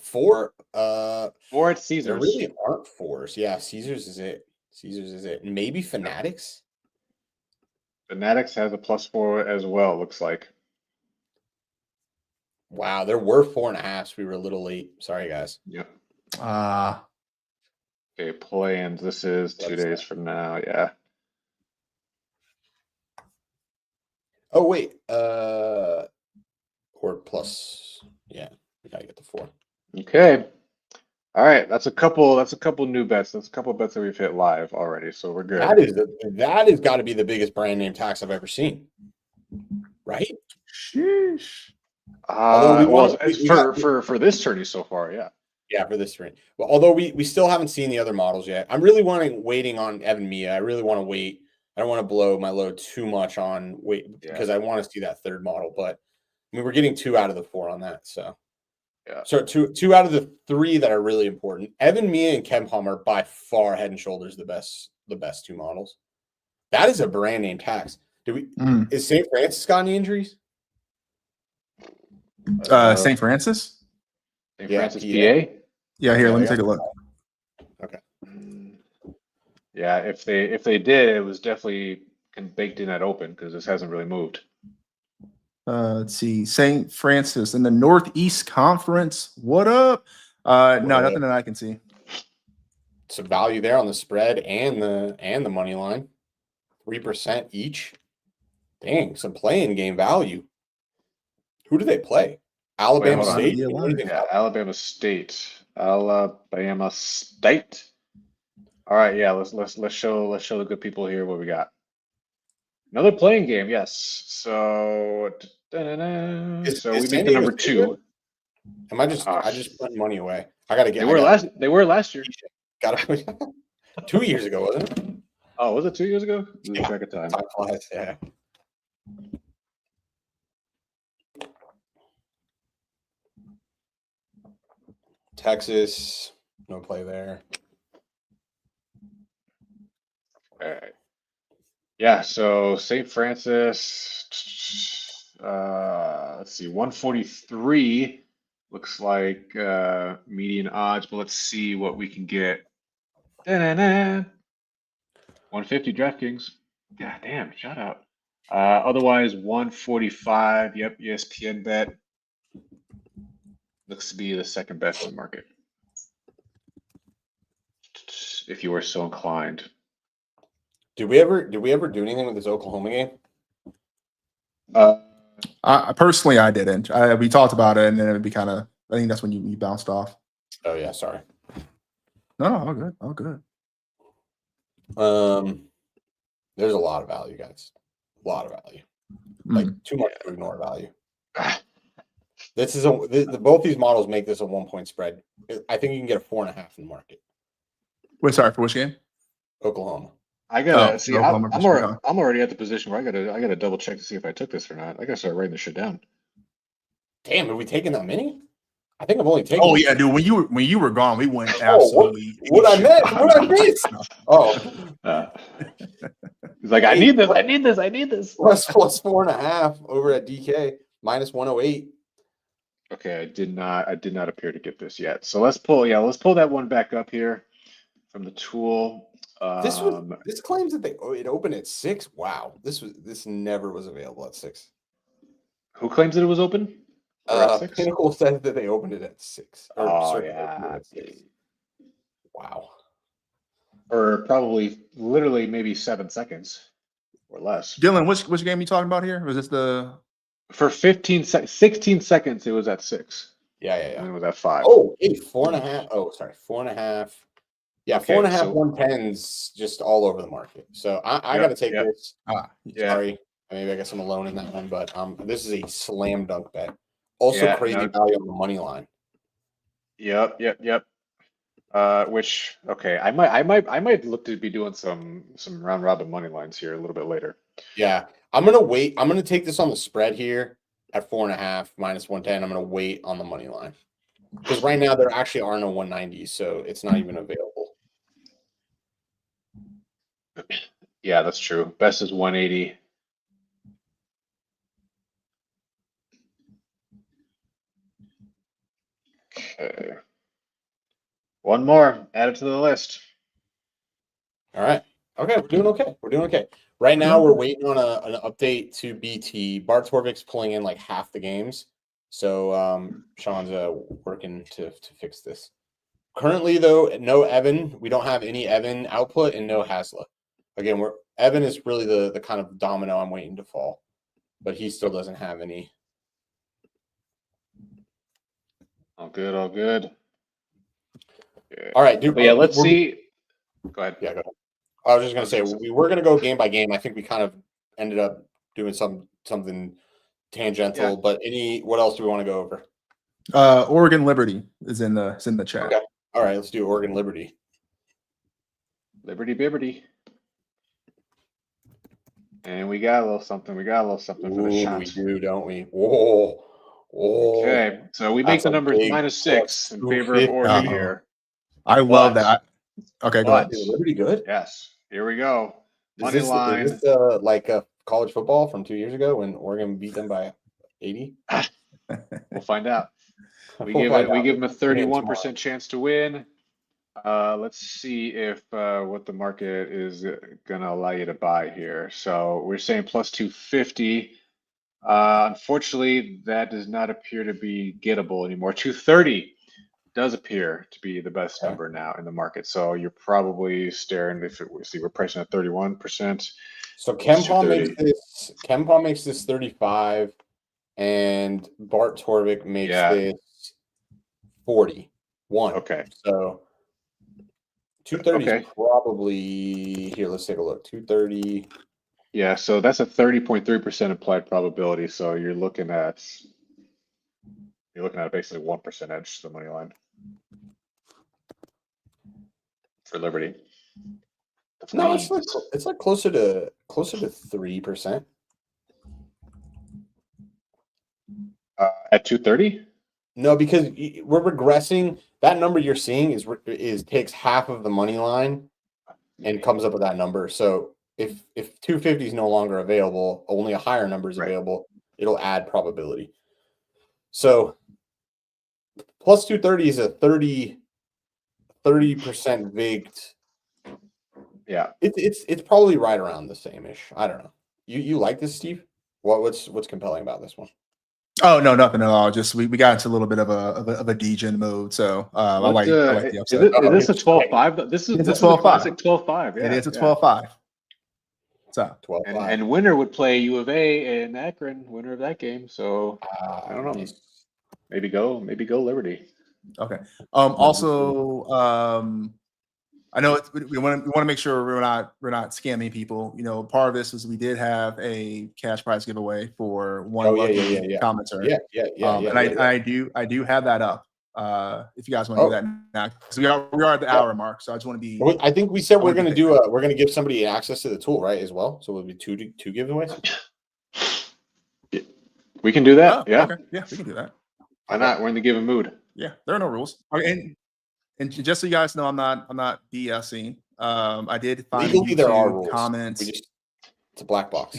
4 at Caesars. There really aren't 4s. Yeah, Caesars is it. Maybe Fanatics. Fanatics has a +4 as well. Looks like. Wow, there were 4.5s. We were a little late. Sorry, guys. Yep. Okay, play-ins. This is 2 days from now. Yeah. Oh wait. Or plus. Yeah, we gotta get the 4. Okay. All right. That's a couple new bets. That's a couple bets that we've hit live already. So we're good. That has got to be the biggest brand name tax I've ever seen. Right? Sheesh. For this tourney so far, yeah. Yeah, for this tourney. Well, although we still haven't seen the other models yet. I'm really waiting on Evan Mia. I really want to wait. I don't want to blow my load too much on because I want to see that third model. But I mean, we're getting 2 out of the 4 on that. So yeah. So two out of the 3 that are really important. Evan Mia and KenPom are by far head and shoulders the best 2 models. That is a brand name tax. Is St. Francis got any injuries? St. Francis? St. Francis, PA? Yeah, here, let me take a look. Okay. Yeah, if they did, it was definitely baked in at open because this hasn't really moved. Let's see. St. Francis in the Northeast Conference. What up? No, nothing that I can see. Some value there on the spread and the money line. 3% each. Dang, some playing game value. Who do they play? Alabama State. Yeah, Alabama State. Alabama State. All right, yeah. Let's show the good people here what we got. Another playing game, yes. So we make the number 2. I just put money away. I gotta get. They were last year. Got 2 years ago, wasn't it? Oh, was it 2 years ago? Yeah. Track of time. Time flies, yeah. Texas, no play there. All right. Yeah, so St. Francis, let's see, 143 looks like median odds, but let's see what we can get. 150 DraftKings. God damn, shout out. Otherwise, 145. Yep, ESPN bet. Looks to be the second best in the market. If you were so inclined. Did we ever do anything with this Oklahoma game? Personally, I didn't. We talked about it, and then it'd be kind of. I think that's when you bounced off. Oh yeah, sorry. No, all good, all good. There's a lot of value, guys. A lot of value. Like too much to ignore value. This is both these models make this a 1 point spread. I think you can get a 4.5 in the market. Wait, sorry, for which game? Oklahoma. I gotta see. I'm already at the position where I gotta double check to see if I took this or not. I gotta start writing this shit down. Damn, have we taken that many? I think I've only taken. Oh yeah, dude. When you were gone, we went absolutely. What I missed? Oh, he's like, I need this. Plus 4.5 over at DK minus 108. Okay, I did not appear to get this yet. So let's pull that one back up here from the tool. This claims that it opened at 6. Wow, this never was available at 6. Who claims that it was open? Pinnacle says that they opened it at 6. Oh yeah. 6. Wow. Or probably literally maybe 7 seconds or less. Dylan, which game are you talking about here? Was this the? For 16 seconds, it was at 6. Yeah. And it was at 5. Oh, 4.5. Oh, sorry, 4.5. Yeah, okay, 4.5, so 110s just all over the market. So I got to take this. Sorry, maybe I guess I'm alone in that one, but this is a slam dunk bet. Also crazy value on the money line. Yep. Which I might look to be doing some round robin money lines here a little bit later. Yeah, I'm gonna wait. I'm gonna take this on the spread here at 4.5 minus 110. I'm gonna wait on the money line because right now there actually are no 190s, so it's not even available. Yeah, that's true. Best is 180. Okay. One more. Add it to the list. All right. Okay, we're doing okay. Right now, we're waiting on an update to BT. Bart Torvik's pulling in like half the games, so Sean's working to fix this. Currently, though, no Evan. We don't have any Evan output and no Hasla. Again, Evan is really the kind of domino I'm waiting to fall, but he still doesn't have any. All good. Yeah. All right, dude. Let's see. Go ahead. Yeah, go ahead. I was just going to say, we were going to go game by game. I think we kind of ended up doing something tangential, but what else do we want to go over? Oregon Liberty is in the chat. Okay. All right, let's do Oregon Liberty. Liberty Bibberty. And we got a little something. For the shots. We do, don't we? Whoa. Okay, so we make the numbers -6 in favor of Oregon here. I love that. Okay, go ahead. Is Liberty good? Yes. Here we go. Money line. Is this like college football from 2 years ago when Oregon beat them by 80? We'll find out. We give them a 31% chance to win. Let's see if what the market is gonna allow you to buy here. So we're saying plus 250. Unfortunately, that does not appear to be gettable anymore. 230 does appear to be the best number now in the market. So you're probably staring. We're pricing at 31%. So KenPom makes this 35, and Bart Torvik makes this 41. Okay. So 230 is probably here. Let's take a look. 230. Yeah, so that's a 30.3% applied probability. So you're looking at basically 1% edge to the money line for Liberty. No, it's like closer to 3%. At 230? No, because we're regressing. That number you're seeing is takes half of the money line and comes up with that number. So if 250 is no longer available, only a higher number is available, it'll add probability. So plus 230 is a 30% VIG. Yeah, it's probably right around the same-ish. I don't know. You like this, Steve? What's compelling about this one? Oh no, nothing at all. Just we got into a little bit of a degen mode, so I like the upset. Is this a 12-5? This is 12-5. 12-5. Yeah, it is a 12-5. So 12-5. And winner would play U of A in Akron, winner of that game. So I don't know. Nice. Maybe go Liberty. okay. Also, I know we want to make sure we're not scamming people. You know, part of this is we did have a cash prize giveaway for one lucky commenter. And I do have that up. If you guys want to do that now, because we are at the hour mark, so I just want to be. I think we said we're going to give somebody access to the tool, right? As well, so it'll be two giveaways. We can do that. Yeah, okay. Yeah, we can do that. Why not? We're in the given mood. Yeah, there are no rules. Okay, and just so you guys know, I'm not BSing. I did find legally there are rules. Comments. It's a black box.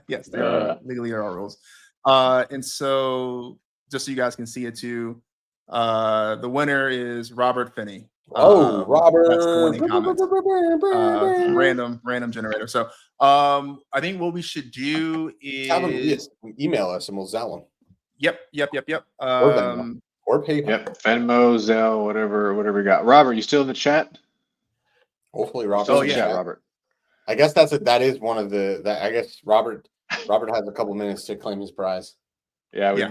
Yes, legally there are rules. And so just so you guys can see it too, the winner is Robert Finney. Robert! That's the winning comment. Random generator. So I think what we should do is have them email us and we'll Zell them. Yep. Or PayPal. Yep, Venmo, Zelle, whatever we got. Robert, you still in the chat? Hopefully, Robert. Oh yeah, Robert. I guess that is one of the. I guess Robert has a couple minutes to claim his prize. Yeah, we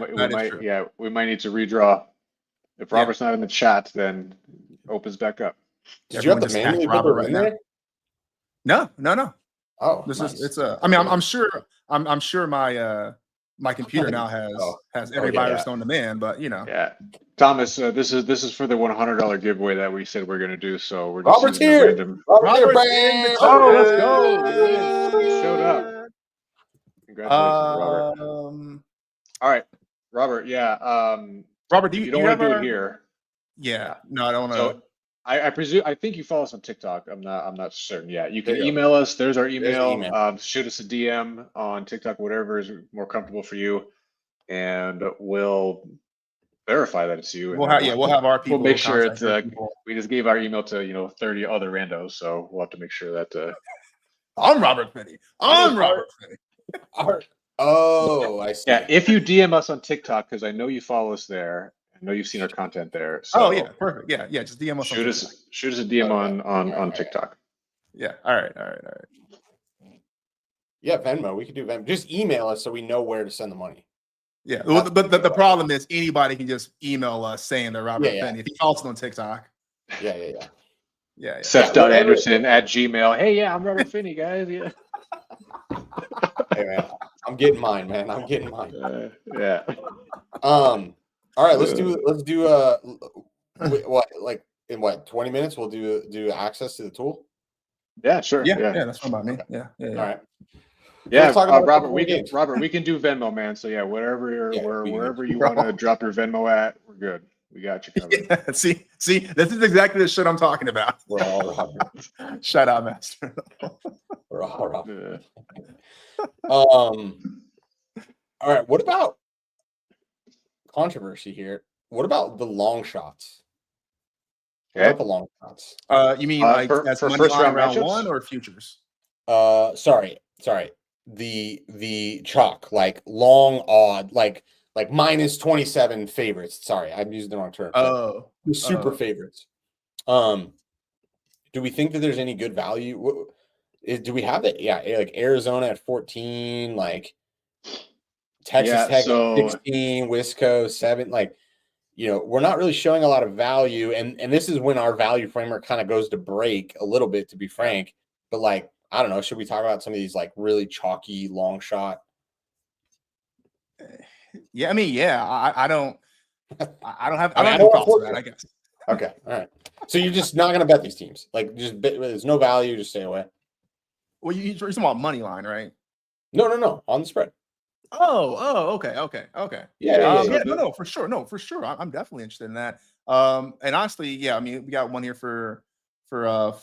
might need to redraw. If Robert's not in the chat, then opens back up. Did you have to manually put Robert in there? No. Oh, it's a. I mean, I'm sure my computer now has every virus known to man, but you know. Yeah, Thomas, this is for the $100 giveaway that we said we're going to do. So we're just Robert's here. Robert's here. Oh, let's go! He showed up. Congratulations, Robert. All right, Robert. Yeah. Robert, you don't want to do it here? Yeah. No, I don't want to. So, I presume. I think you follow us on TikTok. I'm not certain yet. You can email us. There's our email. Shoot us a DM on TikTok, whatever is more comfortable for you, and we'll verify that it's you. We'll have our people. We'll make sure it's. We just gave our email to 30 other randos, so we'll have to make sure that. I'm Robert Finney. Robert Finney. Oh, I see. Yeah, if you DM us on TikTok, because I know you follow us there. I know you've seen our content there. So perfect. Yeah, just DM us. Shoot us a DM on TikTok. Yeah. All right. Yeah, Venmo. We could do Venmo. Just email us so we know where to send the money. Yeah, but the problem is anybody can just email us saying they're Robert Finney. If he follows on TikTok. Yeah. Seth.Anderson@gmail. Hey, I'm Robert Finney, guys. Yeah. Hey, man. I'm getting mine, man. Yeah. All right, let's do what, like in 20 minutes we'll do access to the tool? Yeah, sure. Yeah, that's fine by me. Yeah. All right. Yeah, Robert, we can do Venmo, man. So wherever you want to drop your Venmo at, we're good. We got you covered. Yeah, see, this is exactly the shit I'm talking about. We're all Robert. Shut up, master. We're all Robert. All right, what about controversy here? What about the long shots? Okay. What about the long shots? You mean like for money first line round round one or futures? Sorry. The chalk, like long odd, like minus 27 favorites. Sorry, I'm using the wrong term. Super favorites. Do we think that there's any good value? Do we have that? Yeah, like Arizona at 14, like Texas Tech at 16, Wisco 7. Like, we're not really showing a lot of value, and this is when our value framework kind of goes to break a little bit, to be frank. But like, I don't know. Should we talk about some of these like really chalky long shot? Yeah, I mean, I don't have thoughts on that, I guess. Okay, all right. So you're just not going to bet these teams? Like, there's no value. Just stay away. Well, you're talking about money line, right? No, on the spread. Oh, okay. Yeah. No, for sure. I'm definitely interested in that. And honestly, I mean, we got one here for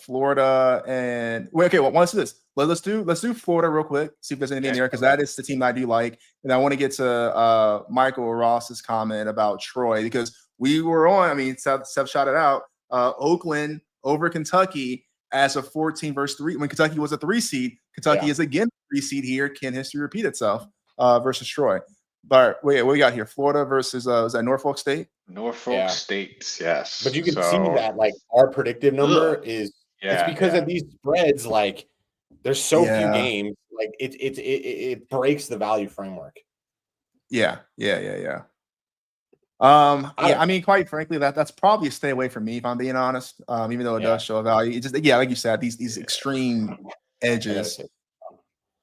Florida and let's do this. Let's do Florida real quick. See if there's anything there, because that is the team that I do like, and I want to get to Michael Ross's comment about Troy, because we were on. I mean, Seth shouted out Oakland over Kentucky as a 14 versus 3 when Kentucky was a 3 seed. Kentucky is again 3 seed here. Can history repeat itself versus Troy? But wait, what we got here? Florida versus is that Norfolk State? Norfolk State, yes. But you can see that like our predictive number is it's because of these spreads. Like There's so few games. Like it breaks the value framework. Yeah. I mean, quite frankly, that's probably a stay away from me if I'm being honest. Even though it does show a value, it just like you said, these extreme edges.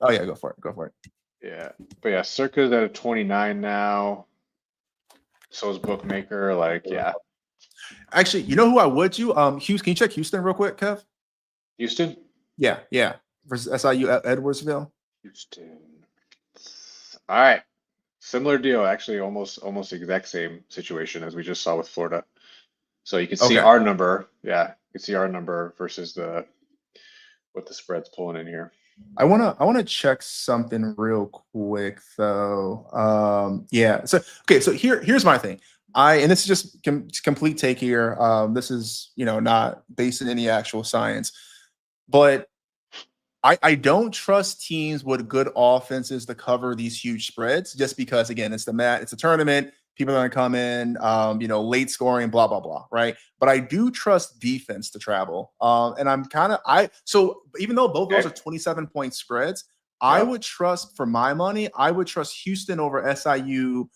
Oh yeah, go for it. Yeah, but yeah, Circa's at a 29 now. So is Bookmaker. Like, yeah. Actually, you know who I would do? Houston. Can you check Houston real quick, Kev? Houston? Yeah. Versus SIU at Edwardsville. Houston. All right. Similar deal, actually, almost the exact same situation as we just saw with Florida. So you can see our number. Yeah, you can see our number versus what the spread's pulling in here. I wanna check something real quick though. Yeah. So here's my thing. And this is just complete take here. This is not based in any actual science, but I don't trust teams with good offenses to cover these huge spreads just because, again, it's a tournament. People are going to come in, late scoring, blah, blah, blah, right? But I do trust defense to travel. And so even though both those are 27-point spreads, I would trust, for my money, I would trust Houston over SIU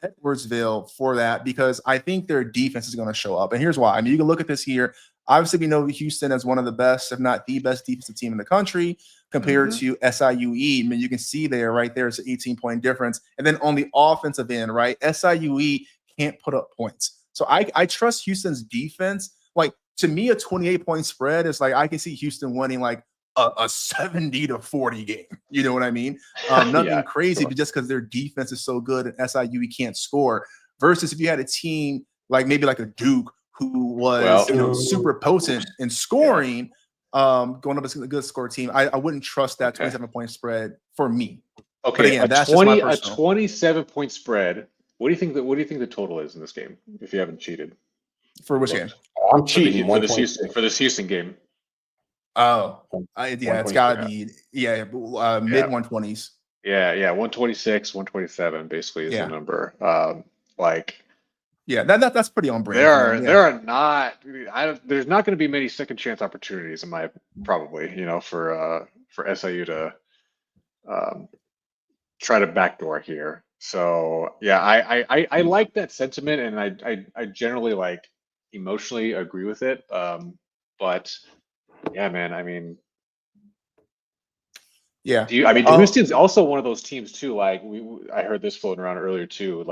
Edwardsville for that because I think their defense is going to show up. And here's why. I mean, you can look at this here. Obviously, we know Houston as one of the best, if not the best defensive team in the country compared to SIUE. I mean, you can see right there, it's an 18-point difference. And then on the offensive end, right, SIUE can't put up points. So I trust Houston's defense. Like, to me, a 28-point spread is like, I can see Houston winning like a 70-40 game. You know what I mean? Nothing crazy, but just because their defense is so good and SIUE can't score. Versus if you had a team maybe like a Duke, who was super potent in scoring, going up against a good score team. I wouldn't trust that 27-point spread for me. Okay, but again, that's a 27-point spread. What do you think the total is in this game? If you haven't cheated, for which game? I'm cheating for this Houston game. Oh, it's got to be mid 120s. Yeah, 126, 127 basically is the number. Yeah, that's pretty on brand. There are not. There's not going to be many second chance opportunities in my for SIU to try to backdoor here. So yeah, I like that sentiment, and I generally emotionally agree with it. But yeah, man, I mean, yeah. Houston's also one of those teams too. I heard this floating around earlier too.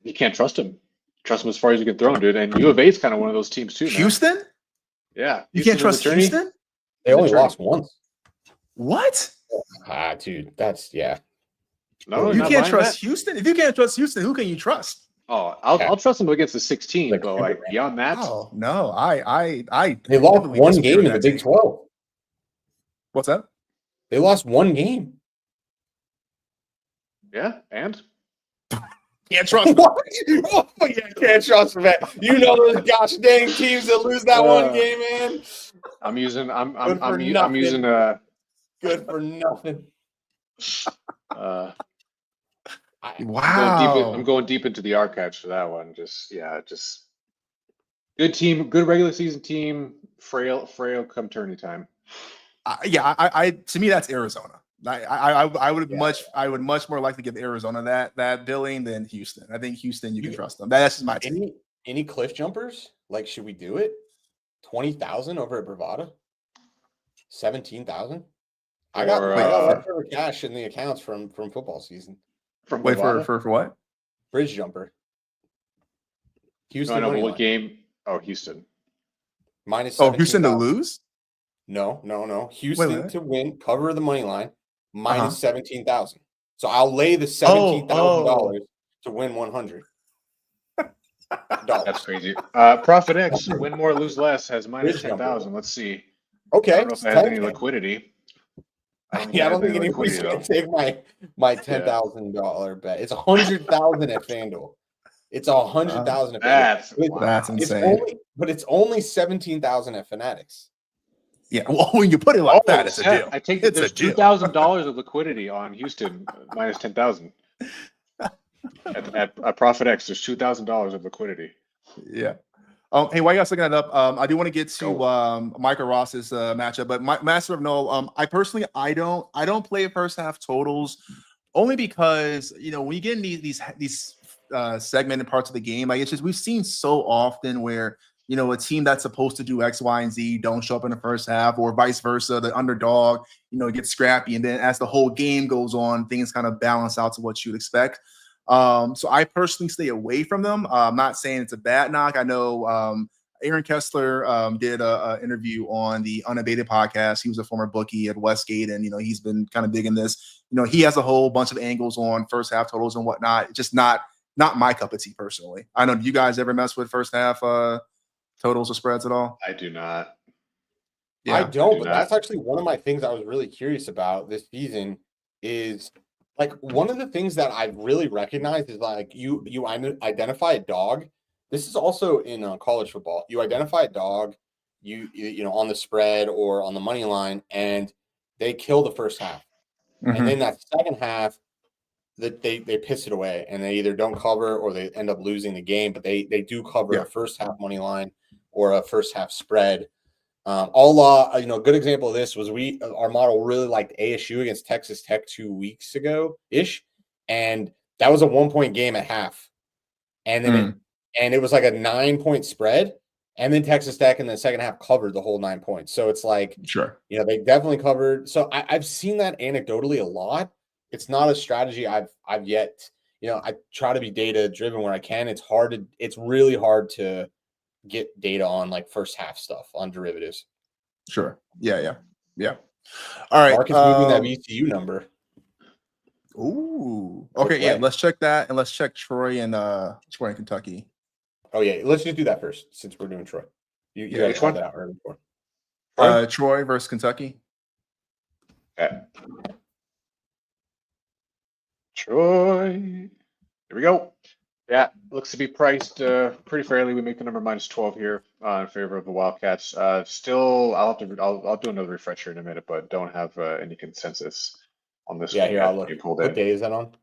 You can't trust him. Trust him as far as you can throw him, dude. And U of A is kind of one of those teams too. Man. Houston? Yeah. You can't trust Houston? They only lost once. What? Dude, that's No, you can't trust Houston. If you can't trust Houston, who can you trust? Oh, I'll trust them against the 16, but beyond that. Oh no, they lost one game in the Big 12. What's that? They lost one game. Yeah, and. Can't trust them. Oh, yeah, can't trust them. You know those gosh dang teams that lose that one game, man. I'm using good for nothing. Wow. I'm going deep into the archives for that one. Just good team, good regular season team, frail come tourney time. To me that's Arizona. I would much more likely give Arizona that billing than Houston. I think Houston you can trust them. That's just my team. Any cliff jumpers? Should we do it? 20,000 over at Bravada? 17,000? I got leftover cash in the accounts from football season. For what? Bridge jumper. Houston. What game? Oh, Houston. Minus. Houston to lose? No. Houston to win, cover the money line, minus 17,000. So I'll lay the $17,000 to win 100. That's crazy. Profit X, win more, lose less, has minus 10,000. Let's see. Okay. I don't know if it has any liquidity. I don't think anybody's going to take my $10,000 bet. It's 100,000 at FanDuel. It's 100,000 at FanDuel. That's insane. It's only 17,000 at Fanatics. Yeah, well, when you put it like that, it's a deal. I take there's $2,000 of liquidity on Houston minus 10,000. At Profit X, there's $2,000 of liquidity. Yeah. Hey, while you guys looking that up, I do want to get to Michael Ross's matchup, but Master of Noel, I personally I don't play first half totals only because when you get in these segmented parts of the game, like it's just we've seen so often where a team that's supposed to do X, Y, and Z don't show up in the first half, or vice versa. The underdog, gets scrappy, and then as the whole game goes on, things kind of balance out to what you'd expect. So I personally stay away from them. I'm not saying it's a bad knock. I know Aaron Kessler did an interview on the Unabated podcast. He was a former bookie at Westgate, and he's been kind of digging this. He has a whole bunch of angles on first half totals and whatnot. Just not my cup of tea personally. I know. Do you guys ever mess with first half totals or spreads at all? I do not. Yeah, I don't, but that's actually one of my things I was really curious about this season is like one of the things that I really recognize is like you identify a dog. This is also in college football. You identify a dog, you on the spread or on the money line, and they kill the first half. Mm-hmm. And then that second half, that they piss it away, and they either don't cover or they end up losing the game. But they do cover a first half money line or a first half spread. A good example of this was our model really liked ASU against Texas Tech 2 weeks ago ish, and that was a 1-point game at half, and then it was like a 9-point spread, and then Texas Tech in the second half covered the whole 9 points. So it's like they definitely covered. So I've seen that anecdotally a lot. It's not a strategy I've yet. I try to be data driven where I can. It's really hard to get data on like first half stuff on derivatives. Sure. Yeah. All right. Mark is moving that VCU number. Ooh. Okay. Yeah. Let's check that, and let's check Troy and Kentucky. Oh yeah. Let's just do that first since we're doing Troy. You which one? That out right before. Troy versus Kentucky. Okay. Troy. Here we go. Yeah, looks to be priced pretty fairly. We make the number -12 here in favor of the Wildcats. Still, I'll do another refresher in a minute, but don't have any consensus on this. Yeah, here I'll look. What day is that on?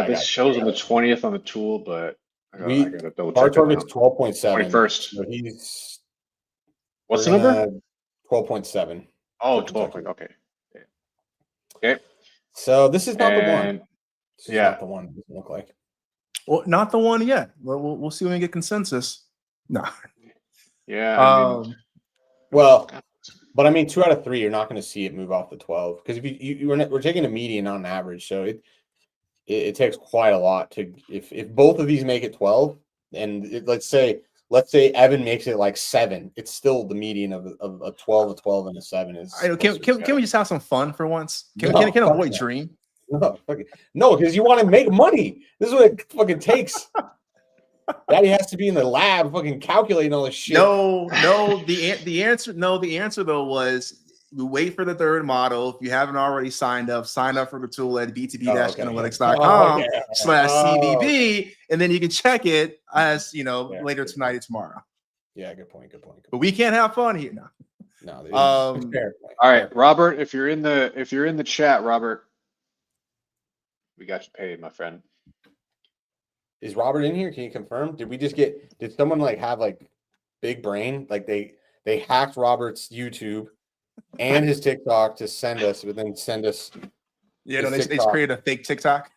This shows on the 20th on the tool, but I gotta double check. Our target's 12.7. 21st. So he's. What's the number? 12.7. Oh, 12. Okay. So this is not the one. This is not the one. It doesn't look like. Well, not the one yet. We'll see when we get consensus. No. Yeah. Well, but I mean, 2 out of 3, you're not going to see it move off the 12 because if we're taking a median on average, so it takes quite a lot to if both of these make it 12, and let's say Evan makes it like 7, it's still the median of a 12, a 12, and a 7 is. Can we just have some fun for once? Can a boy dream? No, because you want to make money. This is what it fucking takes. Daddy has to be in the lab fucking calculating all this shit. No, the answer though was we wait for the third model. If you haven't already sign up for the tool at btb-analytics.com/CVB, and then you can check it as later tonight or tomorrow. Yeah, good point. But we can't have fun here now. No, all right, Robert, if you're in the chat, Robert, we got you paid, my friend. Is Robert in here? Can you confirm? Did someone have big brain? Like they hacked Robert's YouTube and his TikTok to send us, but then send us. Yeah, no, they created a fake TikTok.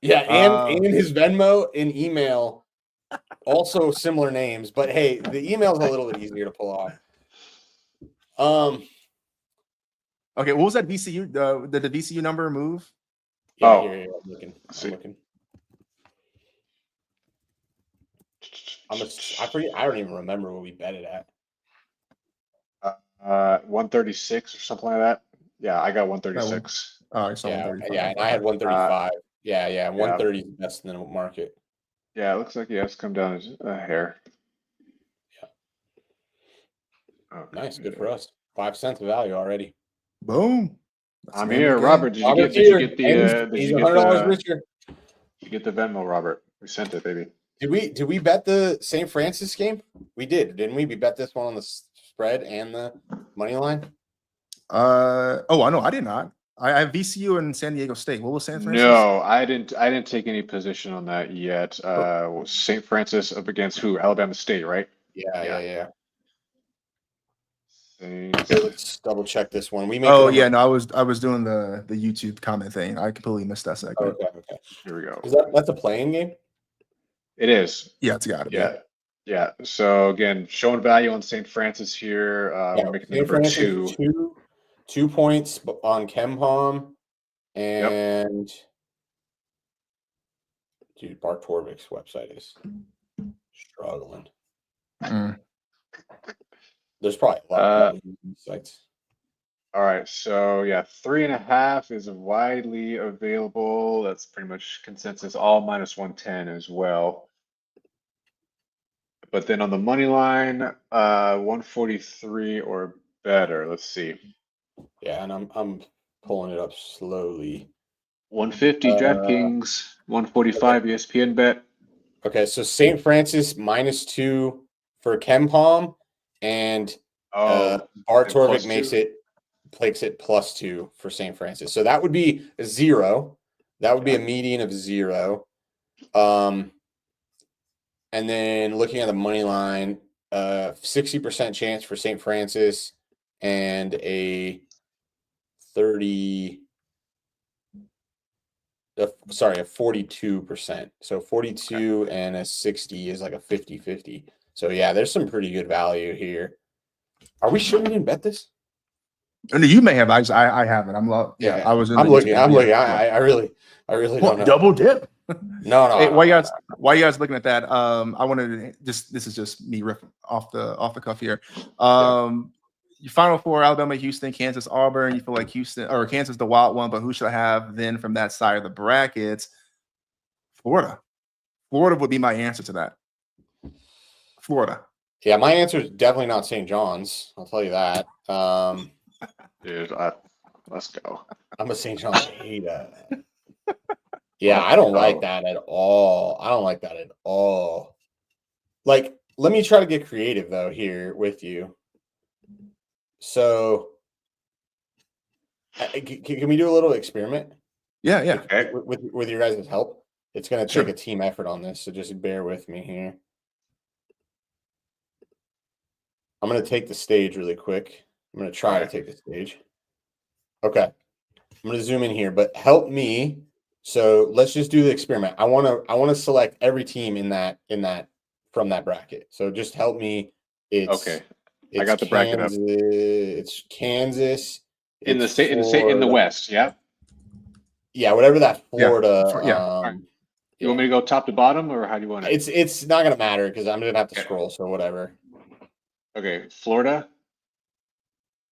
Yeah, and his Venmo and email, also similar names, but hey, the email's a little bit easier to pull off. Okay, what was that VCU? Did the VCU number move? Yeah, here, I'm looking. I don't even remember what we bet it at. 136 or something like that. Yeah, I got 136. Oh, I saw 135. Yeah, and I had 135. Yeah, 130 is best in the market. Yeah, it looks like it's come down a hair. Yeah. Okay. Nice, good for us. 5 cents of value already. Boom. I'm here, Robert. Did you get $100 richer? Did you get the Venmo, Robert? We sent it, baby. Did we bet the St. Francis game? We did, didn't we? We bet this one on the spread and the money line. I know I did not. I have VCU and San Diego State. What was San Francisco? No, I didn't take any position on that yet. St. Francis up against who? Alabama State, right? Yeah. Saints. Okay, let's double check this one. No, I was doing the YouTube comment thing. I completely missed that segment. Okay. Here we go. That's a playing game? It is. Yeah, it's got to be. Yeah. So again, showing value on St. Francis here. We're making the number Francis, 2 points on KenPom, and dude, Bart Torvik's website is struggling. There's probably a lot of sites. All right, so 3.5 is widely available. That's pretty much consensus. All -110 as well. But then on the money line, 143 or better. Let's see. Yeah, and I'm pulling it up slowly. 150 DraftKings, 145 ESPN bet. Okay, so St. Francis -2 for KenPom, and Bart Torvik makes it +2 for St. Francis. So that would be a 0. That would be a median of 0. And then looking at the money line, 60% chance for St. Francis and a 42%. So 42 and a 60 is like a 50-50. So yeah, there's some pretty good value here. Are we sure we didn't bet this? And you may have. I haven't. I'm looking. I really don't know. Double dip. No. Hey, while you guys looking at that, I wanted to this is just me riffing off the cuff here. Your Final Four: Alabama, Houston, Kansas, Auburn. You feel like Houston or Kansas the wild one, but who should I have then from that side of the brackets? Florida would be my answer to that. Florida. Yeah, my answer is definitely not St. John's. I'll tell you that. Dude, let's go. I'm a St. John's hater. Yeah, I don't like that at all. Like, let me try to get creative though here with you. So, can we do a little experiment? Yeah. Okay. With your guys' help, it's going to take a team effort on this, so just bear with me here. I'm going to take the stage really quick. I'm going to try to take the stage. Okay. I'm going to zoom in here, but help me. So let's just do the experiment. I want to select every team in that from that bracket. So just help me. I got the bracket up. It's Kansas in the West. Yeah. Yeah, whatever that Florida. You want me to go top to bottom, or how do you want it? It's not gonna matter because I'm gonna have to scroll. So whatever. Okay, Florida.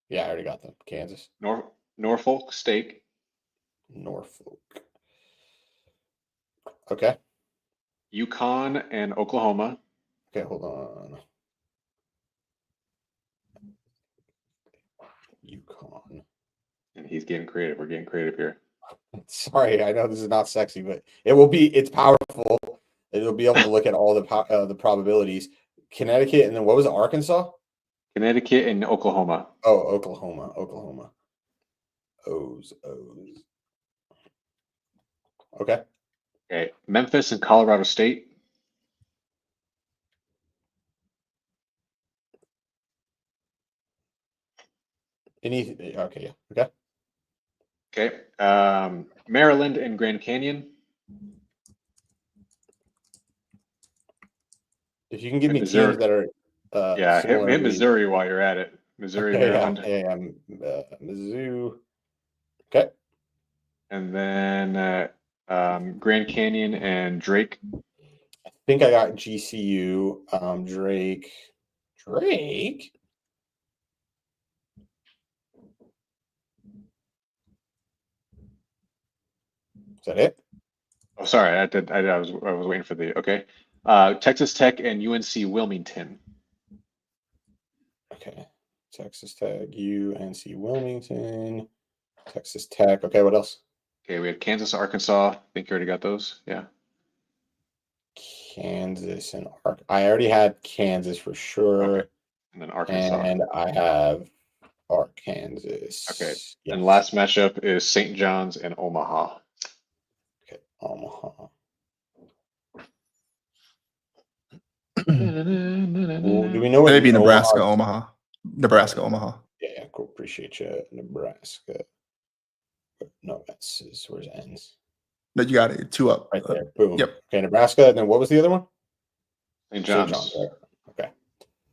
Yeah, I already got them. Kansas. Norfolk State. Norfolk. Okay. UConn and Oklahoma. Okay, hold on. UConn. And he's getting creative. We're getting creative here. Sorry, I know this is not sexy, but it's powerful. It'll be able to look at all the probabilities. Connecticut, and then what was it, Arkansas? Connecticut and Oklahoma. Oh, Oklahoma. O's. Okay. Okay. Memphis and Colorado State. Okay. Okay. Maryland and Grand Canyon. If you can give me teams that are hit Missouri while you're at it. Missouri, Maryland. Mizzou. Okay. And then Grand Canyon and Drake. I think I got GCU. Drake. Is that it? Oh, sorry. I was waiting for the okay. Texas Tech and UNC Wilmington. Okay. Texas Tech, UNC Wilmington, Texas Tech. Okay, what else? Okay, we have Kansas, Arkansas. I think you already got those. Yeah. Kansas and I already had Kansas for sure. Okay. And then Arkansas. And I have Arkansas. Okay. Yes. And last matchup is St. John's and Omaha. Okay, Omaha. Well, do we know what Maybe Nebraska, Omaha? Nebraska, Omaha. Yeah, cool. Appreciate you, Nebraska. No, where's it ends? No, you got it. 2 up. Right there. Boom. Yep. Okay, Nebraska. And then what was the other one? St. John's. Right? Okay.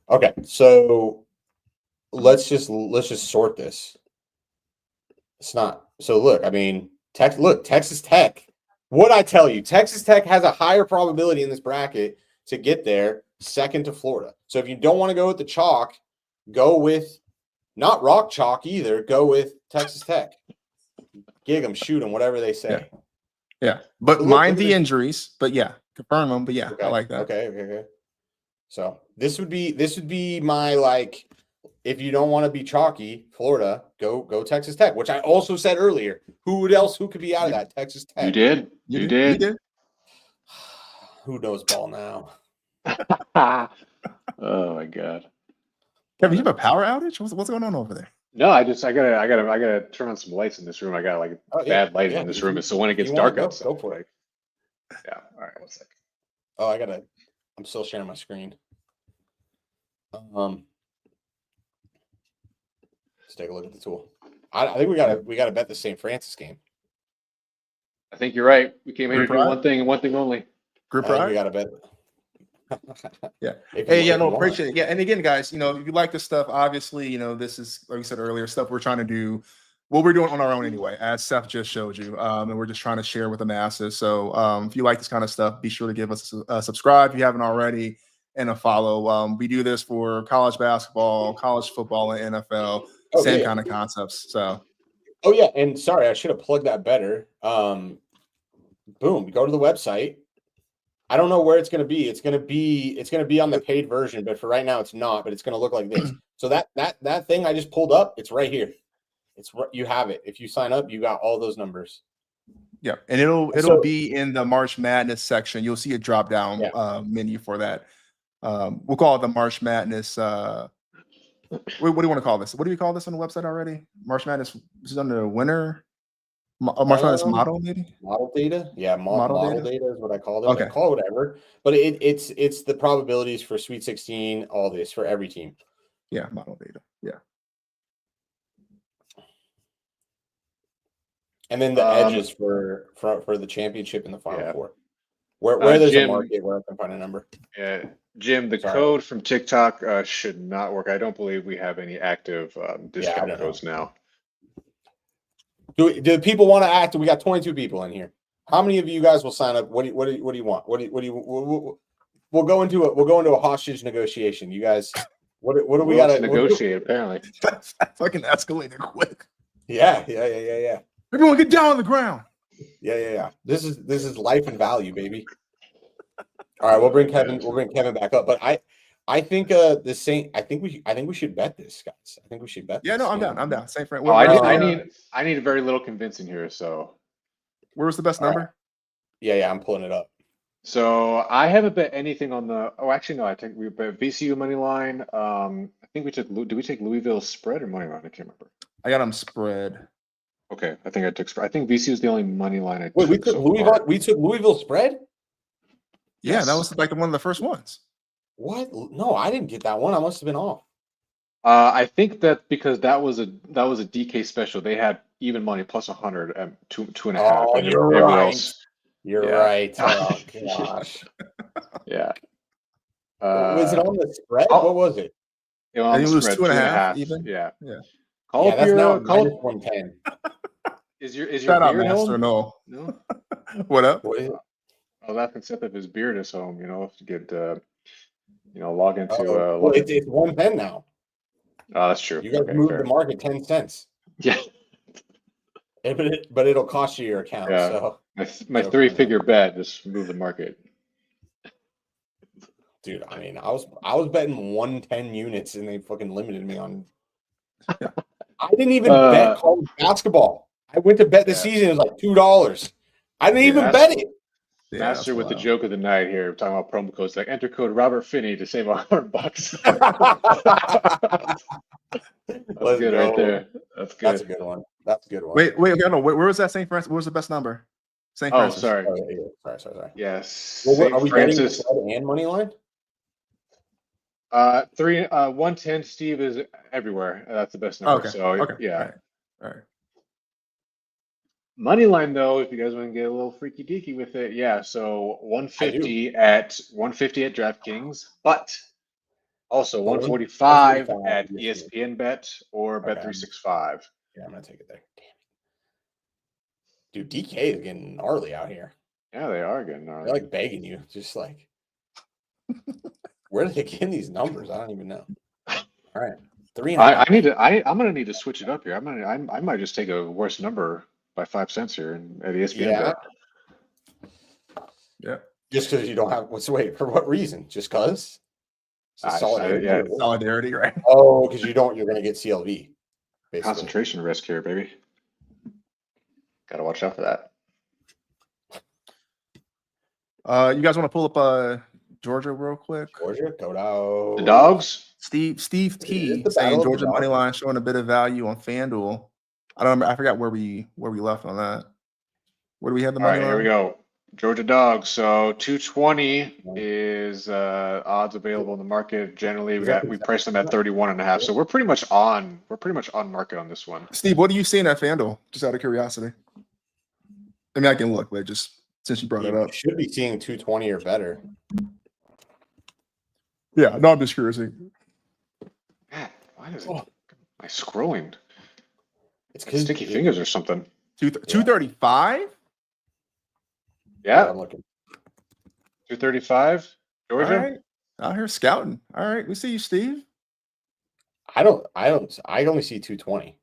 Okay. So let's just sort this. It's not so. Look, I mean, Texas Tech. What I tell you, Texas Tech has a higher probability in this bracket to get there, second to Florida. So if you don't want to go with the chalk, go with not rock chalk either. Go with Texas Tech. Gig them, shoot them, whatever they say. Yeah. But mind the injuries. But yeah, confirm them. But yeah, okay. I like that. Okay. So this would be my, like, if you don't want to be chalky, Florida, go Texas Tech, which I also said earlier. Who could be out of that? Texas Tech. You did. Who knows ball now? Oh my God. Kevin, you have a power outage? What's going on over there? No, I gotta turn on some lights in this room. I got like bad lighting in this room, and so when it gets dark outside, go for it. Yeah. All right. 1 second. Oh, I'm still sharing my screen. Let's take a look at the tool. I think we gotta bet the St. Francis game. I think you're right. We came here to do one thing and one thing only. Group pride. We gotta bet. Yeah. Appreciate it. Yeah. And again, guys, if you like this stuff, obviously, this is, like we said earlier, stuff we're trying to do. What we're doing on our own anyway, as Seth just showed you, and we're just trying to share with the masses. So if you like this kind of stuff, be sure to give us a subscribe if you haven't already, and a follow. We do this for college basketball, college football, and NFL. Same kind of concepts. So. Oh yeah, and sorry, I should have plugged that better. Boom, go to the website. I don't know where it's going to be. It's going to be on the paid version, but for right now it's not. But it's going to look like this. So that thing I just pulled up, it's right here. You have it. If you sign up, you got all those numbers. Yeah, and it'll be in the March Madness section. You'll see a drop down menu for that. We'll call it the March Madness. What do you want to call this? What do we call this on the website already? March Madness. This is under the winner. March Madness model, maybe model data. Yeah, model data is what I called it. Okay, call it whatever. But it's the probabilities for Sweet 16. All this for every team. Yeah, model data. Yeah. And then the edges for the championship and the Final Four. Where there's a market where I can find a number. Yeah, Jim, the code from TikTok should not work. I don't believe we have any active discount codes now. Do people want to act? We got 22 people in here. How many of you guys will sign up? What do you want? We'll go into a hostage negotiation. You guys, what do we got to negotiate? Apparently, that's fucking escalated quick. Yeah. Everyone get down on the ground. Yeah. This is life and value, baby. All right, we'll bring Kevin back up. But I think I think we should bet this, guys. I think we should bet. Yeah, no, I'm down. Same friend. I need very little convincing here. So, where's the best number? Right. Yeah, I'm pulling it up. So I haven't bet anything on the. Oh, actually, no. I think we bet VCU money line. I think we took. Did we take Louisville spread or money line? I can't remember. I got them spread. Okay, I think I took spread. I think VCU is the only money line I took. Wait, we took Louisville. We took Louisville spread. Yeah, that was like one of the first ones. What? No, I didn't get that one. I must have been off. I think that because that was a DK special. They had even money plus 100 and 2.5. Oh, you're right. You're right. Oh gosh. Yeah. Was it on the spread? What was it? I think it was 2.5 even. Yeah. Call up your call 110. Is your Shout out, beard Master? home? No. What up? What is it? Oh, that concept of his beard is home. To get log into. Well, it's 110 now. Oh, that's true. You guys moved the market 10 cents. Yeah. But it'll cost you your account. Yeah. So my 3-figure bet just moved the market. Dude, I mean, I was betting 110 units and they fucking limited me on. I didn't even bet college basketball. I went to bet this season. It was like $2. I didn't even bet it. Yeah, Master with the joke of the night here. We're talking about promo codes like enter code Robert Finney to save $100. That's good right there. That's good. That's a good one. That's a good one. Wait, no. Where was that St. Francis? What was the best number? St. Oh, Francis. sorry. Sorry. Yes. Well, St. are we Francis. betting and money line? 110. Steve is everywhere. That's the best number. Okay. So Okay. yeah. All right. Money line though, if you guys want to get a little freaky deaky with it, yeah. So 150 at DraftKings, but also 145 at ESPN Bet or Bet365. Yeah, I'm gonna take it there. Damn it. Dude, DK is getting gnarly out here. Yeah, they are getting gnarly. They're like begging you, just like where are they getting these numbers? I don't even know. All right. 3.5. I'm gonna need to switch it up here. I might just take a worse number by 5 cents here at ESPN. Yeah. Just because you don't have wait, for what reason? Just because? Solidarity, right? Oh, because you're gonna get CLV. Basically. Concentration risk here, baby. Gotta watch out for that. You guys want to pull up Georgia real quick? Georgia, go down. The Dogs. Steve T the saying battle of Georgia the money dogs. line showing a bit of value on FanDuel. I don't remember. I forgot where we left on that. Where do we have the All money right, line? here we go. Georgia Dogs. So 220 is odds available in the market. Generally, we priced them at 31.5. So we're pretty much on market on this one. Steve, what are you seeing at FanDuel? Just out of curiosity. I mean, I can look, but just since you brought it up. Should be seeing 220 or better. Yeah, no, I'm just curious. Man, why is it? Am I scrolling? It's because Sticky fingers or something. 235? Yeah, I'm looking. 235. Georgia. All right. Out here scouting. All right, we see you, Steve. I only see 220.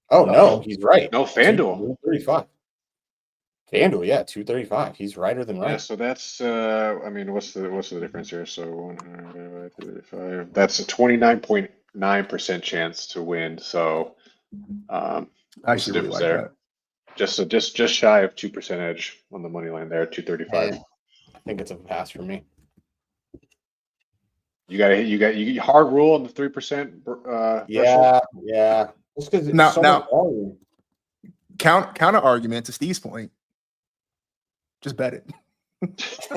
Oh no, he's right. No, FanDuel. 235. FanDuel, yeah, 235. He's righter than right. Yeah, so that's I mean, what's the difference here? So 135. That's a 29.9% chance to win. So I what's the actually really difference like there? that. Just shy of 2% edge on the money line there, 235. I think it's a pass for me. You got hard rule on the 3%. Yeah. Just because now counter argument to Steve's point. Just bet it. Just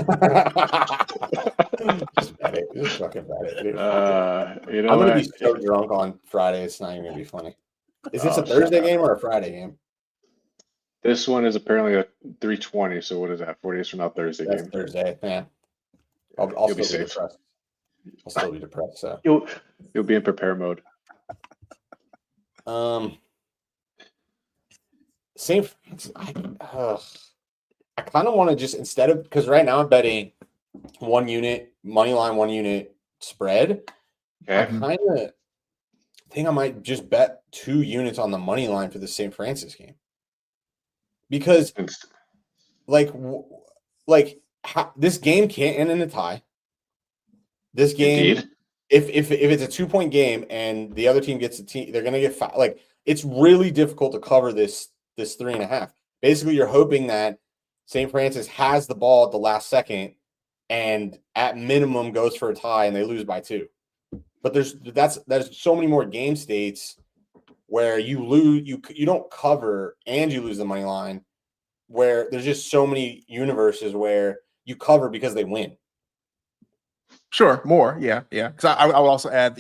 bet it. Just fucking bet it. Dude. I'm gonna be so drunk on Friday. It's not even gonna be funny. Is this a Thursday game or a Friday game? This one is apparently a 320. So what is that? 40 days from now, Thursday That's game. Thursday, man. I'll still be depressed. I'll still be depressed. So you'll be in prepare mode. Same. I kind of want to just instead of because right now I'm betting 1 unit money line, 1 unit spread. Okay. I kind of think I might just bet 2 units on the money line for the St. Francis game because this game can't end in a tie. This game, Indeed. if it's a 2-point game and the other team gets they're gonna get like it's really difficult to cover this 3.5. Basically, you're hoping that St. Francis has the ball at the last second and at minimum goes for a tie and they lose by 2. But there's so many more game states where you lose, you don't cover and you lose the money line, where there's just so many universes where you cover because they win. Sure, more, yeah. Because I would also add,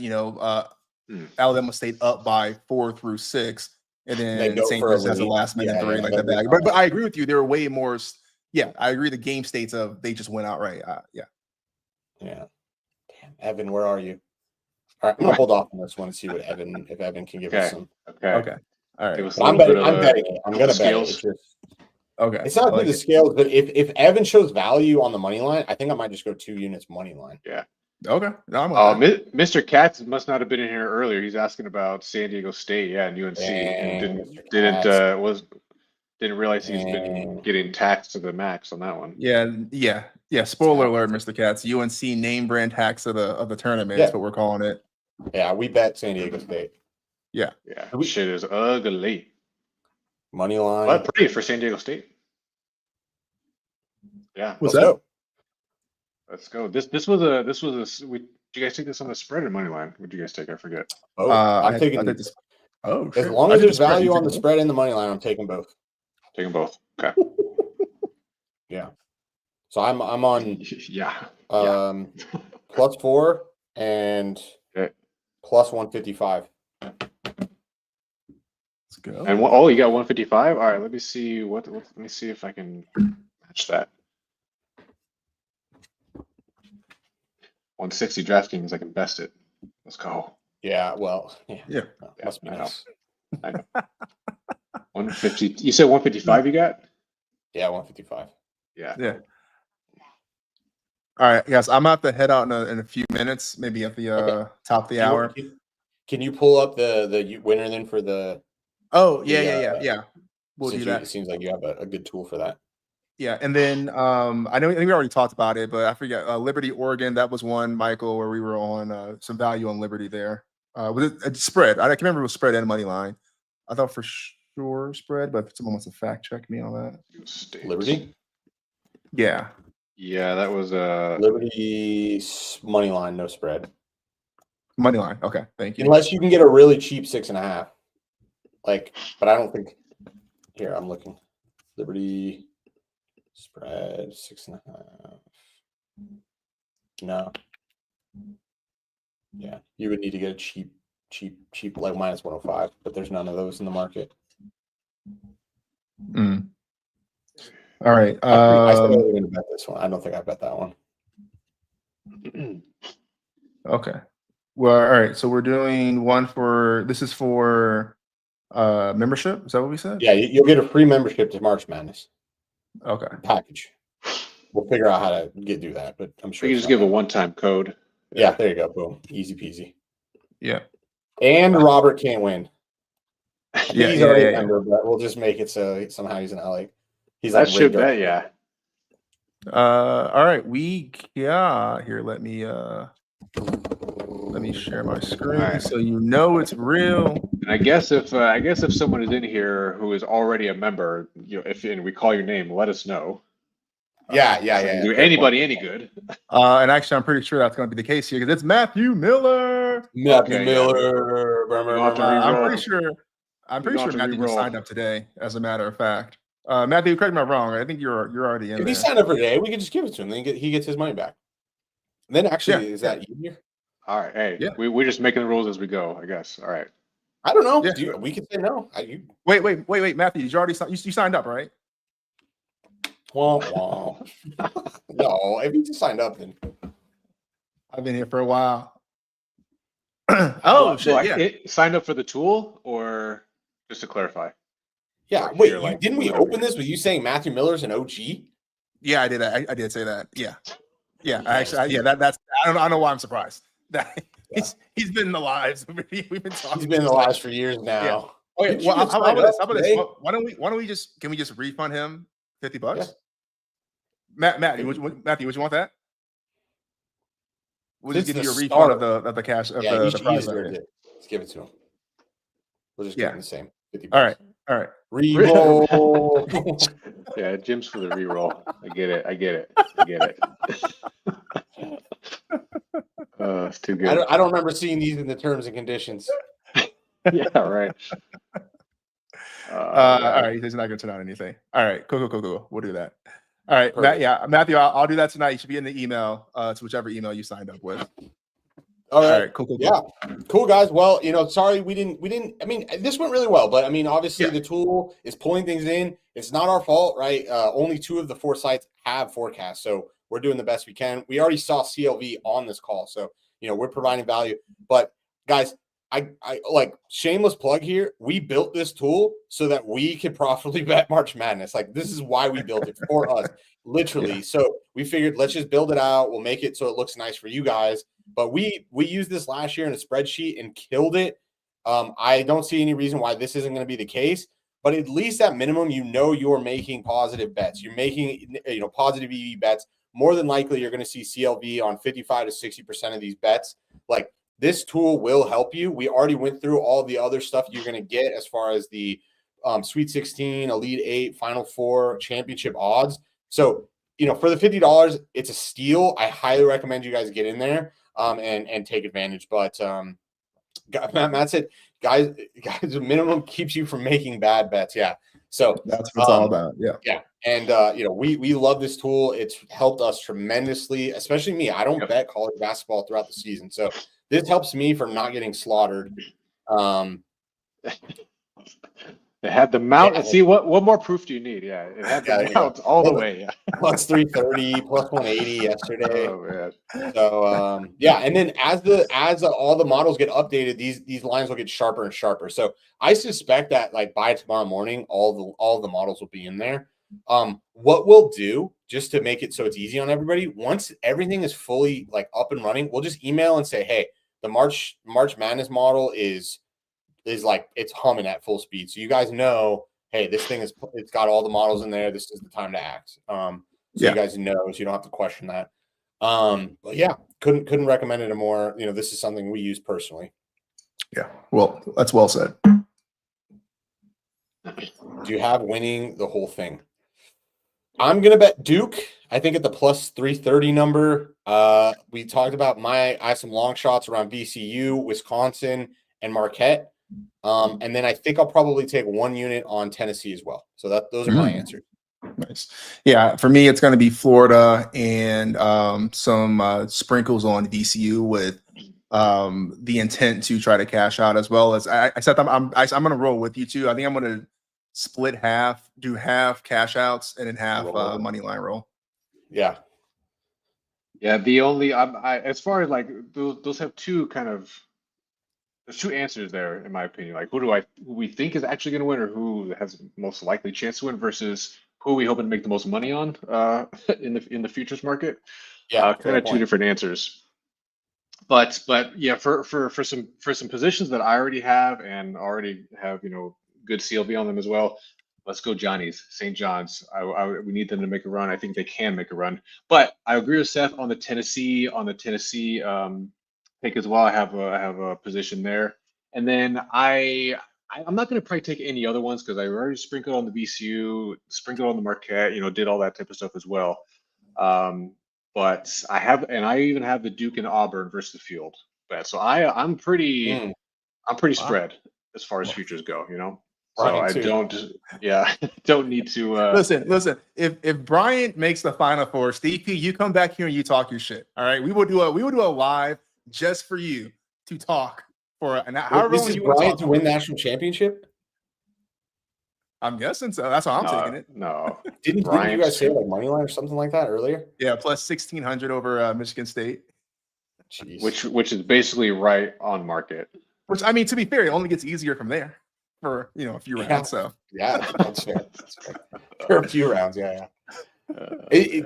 Alabama State up by 4 through 6. And then St. Francis has a last minute 3 like that bag. But I agree with you. There are way more. Yeah, I agree. The game states of they just went outright. Yeah. Damn, Evan, where are you? All right, I'm gonna hold off on this one and see what if Evan can give us some. Okay. All right. I'm betting it. I'm gonna bet it. Okay. It's not the scales, but if Evan shows value on the money line, I think I might just go 2 units money line. Yeah. Okay. No, Mr. Katz must not have been in here earlier. He's asking about San Diego State, and UNC, and didn't realize he's been getting taxed to the max on that one. Yeah. Spoiler alert, Mr. Katz. UNC name brand hacks of the tournament. That's what we're calling it. Yeah, we bet San Diego State. Yeah. Shit is ugly. Money line. But pretty for San Diego State. Yeah. What's that? Let's go. Did you guys take this on the spread or money line? What did you guys take? I forget. I'm taking Oh, As shit. long I as did there's the spread. value You on the took it? spread and the money line, I'm taking both. Taking both. Okay. Yeah. So I'm on Yeah. +4 and Okay. +155. Let's go. And oh, you got 155. All right. Let me see let me see if I can match that. 160 DraftKings. I can best it. Let's go. Yeah. Well. Yeah. Yeah. Yeah, Must be I know. nice. I know. 150. You said 155 you got? Yeah. 155. Yeah. Yeah. All right, guys. I'm about to head out in a few minutes, maybe at the Okay. top of the hour. Can you pull up the winner then for the? Oh, the, yeah. We'll do that. It seems like you have a good tool for that. Yeah, and then I think we already talked about it, but I forget Liberty, Oregon. That was one, Michael, where we were on some value on Liberty there. Was it a spread? I can't remember if it was spread and money line. I thought for sure spread, but if someone wants to fact check me on that. States. Liberty. Yeah. Yeah, that was Liberty money line, no spread. Money line. Okay, thank you. Unless you can get a really cheap 6.5. Like, but I don't think. Here, I'm looking. Liberty spread 6.5. No. Yeah, you would need to get a cheap like -105, but there's none of those in the market. All right. I said I was going to bet this one. I don't think I bet that one. Okay. Well, all right. So we're doing one for this is for membership. Is that what we said? Yeah, you'll get a free membership to March Madness Okay. package. We'll figure out how to do that, but I'm sure you just give a one-time code. Yeah, there you go. Boom. Easy peasy. Yeah. And Robert can't win. Yeah, He's already a member, but we'll just make it so somehow he's an LA. He's That like should bet, yeah. All right. Here, let me share my screen so you know it's real. And I guess if someone is in here who is already a member, and we call your name, let us know. Yeah. Do anybody any good? And actually, I'm pretty sure that's going to be the case here because it's Matthew Miller. Matthew Miller. I'm pretty sure Matthew just signed up today. As a matter of fact, Matthew, correct me if I'm wrong. I think you're already in. If he signed up for today, we could just give it to him. Then he gets his money back. And then actually, is that easier? All right. Hey, we're just making the rules as we go, I guess. All right. I don't know. Yeah. We could say no. Wait, Matthew, did you already you signed up, right? Well, no, if you just signed up, then I've been here for a while. Signed up for the tool, or just to clarify? Yeah. Wait, didn't we open this with you saying Matthew Miller's an OG? Yeah, I did. I did say that. Yeah. Actually, that's. I don't know why I'm surprised. That he's been in the lives. We've been talking. He's been in the lives for years now. Yeah. Okay. Well, how about this? Why don't we just refund him $50? Yeah. Matthew, would you want that? We'll just give you a refund of the cash of the prize. Let's give it to him. We'll just give him the same $50. All right. Reroll. Yeah, Jim's for the reroll. I get it. It's too good. I don't remember seeing these in the terms and conditions. Yeah, right. All right, he's not going to turn on anything. All right, cool. We'll do that. All right, Matthew, I'll do that tonight. You should be in the email to whichever email you signed up with. All right, cool. Yeah, cool, guys. Well, sorry we didn't. I mean, this went really well, but I mean, obviously the tool is pulling things in. It's not our fault, right? Only 2 of the 4 sites have forecasts, so we're doing the best we can. We already saw CLV on this call, so we're providing value. But guys, I like shameless plug here. We built this tool so that we could profitably bet March Madness. Like, this is why we built it for us, literally. Yeah. So we figured let's just build it out. We'll make it so it looks nice for you guys. But we used this last year in a spreadsheet and killed it. I don't see any reason why this isn't going to be the case. But at least at minimum, you're making positive bets. You're making positive EV bets. More than likely, you're going to see CLV on 55 to 60% of these bets. Like, this tool will help you. We already went through all the other stuff you're going to get as far as the Sweet 16, Elite 8, Final 4, championship odds. So, for the $50, it's a steal. I highly recommend you guys get in there and take advantage. But Matt said, guys, the minimum keeps you from making bad bets. Yeah. So that's what it's all about. Yeah. Yeah. And, we love this tool. It's helped us tremendously, especially me. I don't bet college basketball throughout the season. So this helps me from not getting slaughtered. It had the mount. Yeah. See, what more proof do you need? Yeah, it had the mount all the way. Yeah. Plus 330, plus 180 yesterday. Oh, man. So and then as all the models get updated, these lines will get sharper and sharper. So I suspect that like by tomorrow morning, all the models will be in there. What we'll do just to make it so it's easy on everybody, once everything is fully like up and running, we'll just email and say, hey, the March Madness model is like it's humming at full speed. So you guys know, hey, this thing it's got all the models in there. This is the time to act. You guys know, so you don't have to question that. But yeah, couldn't recommend it more. This is something we use personally. Yeah. Well, that's well said. Do you have winning the whole thing? I'm gonna bet Duke. I think at the plus 330 number. We talked about I have some long shots around VCU, Wisconsin, and Marquette. And then I think I'll probably take 1 unit on Tennessee as well. So those are my answers. Nice. Yeah, for me, it's going to be Florida and some sprinkles on VCU with the intent to try to cash out, as well as I said I'm going to roll with you too. I think I'm going to split half, do half cash outs and then half money line roll. Yeah. Yeah. The only as far as like those have there's two answers there, in my opinion. Like, who we think is actually going to win, or who has most likely chance to win, versus who we hoping to make the most money on in the futures market. Yeah, kind of two different answers. But yeah, for some positions that I already have and already have good CLV on them as well. Let's go Johnny's, St. John's. We need them to make a run. I think they can make a run. But I agree with Seth on the Tennessee pick as well. I have a position there, and then I'm not going to probably take any other ones because I already sprinkled on the VCU, sprinkled on the Marquette, did all that type of stuff as well. But I even have the Duke and Auburn versus the field bet. So I'm pretty spread as far as futures go. So I don't need to listen. If Bryant makes the Final Four, Steve P, you come back here and you talk your shit. All right, we will do a live just for you to talk for an hour. This is Bryant to win national championship. I'm guessing so. That's how I'm taking it. No, didn't you guys say like money line or something like that earlier? Yeah, plus 1,600 over Michigan State. Jeez. Which is basically right on market. Which, I mean, to be fair, it only gets easier from there for a few rounds. So that's fair. For a few rounds, yeah. You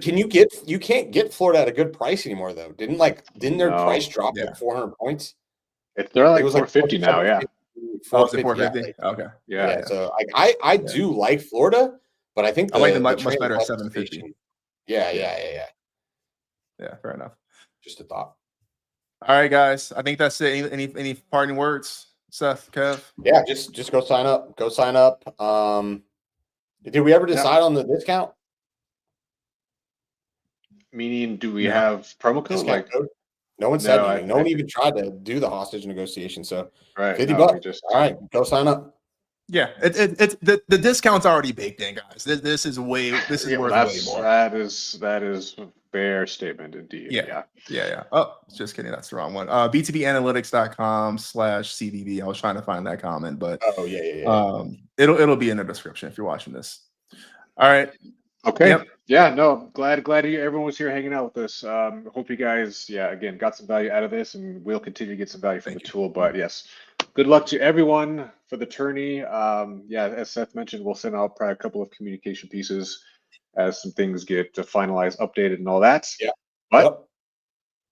can't get Florida at a good price anymore though. Didn't their price drop to 400 points? They're like 450 now, yeah. 450. Okay. Yeah. So I do like Florida, but I think I like them much better at 750. Yeah. Yeah, fair enough. Just a thought. All right, guys. I think that's it. Any parting words, Seth, Kev? Yeah, just go sign up. Go sign up. Did we ever decide on the discount? Meaning, do we have promo code? Code? No one said anything. No one even tried to do the hostage negotiation. So right, $50. All right, go sign up. Yeah, it's the discount's already baked in, guys. This is worth way more. That is a fair statement indeed. Yeah. Oh, just kidding. That's the wrong one. btbanalytics.com/CVB. I was trying to find that comment, but it'll be in the description if you're watching this. All right. Okay. Yep. Yeah, no, glad everyone was here hanging out with us. Hope you guys, again, got some value out of this, and we'll continue to get some value from the tool. But yes, good luck to everyone for the tourney. As Seth mentioned, we'll send out probably a couple of communication pieces as some things get finalized, updated, and all that. Yeah. But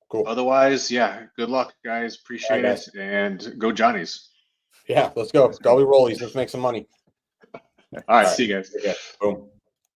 cool. Otherwise, good luck, guys. Appreciate it, and go Johnnies. Yeah, let's go. Golly rollies. Let's make some money. All right. See you guys. Boom.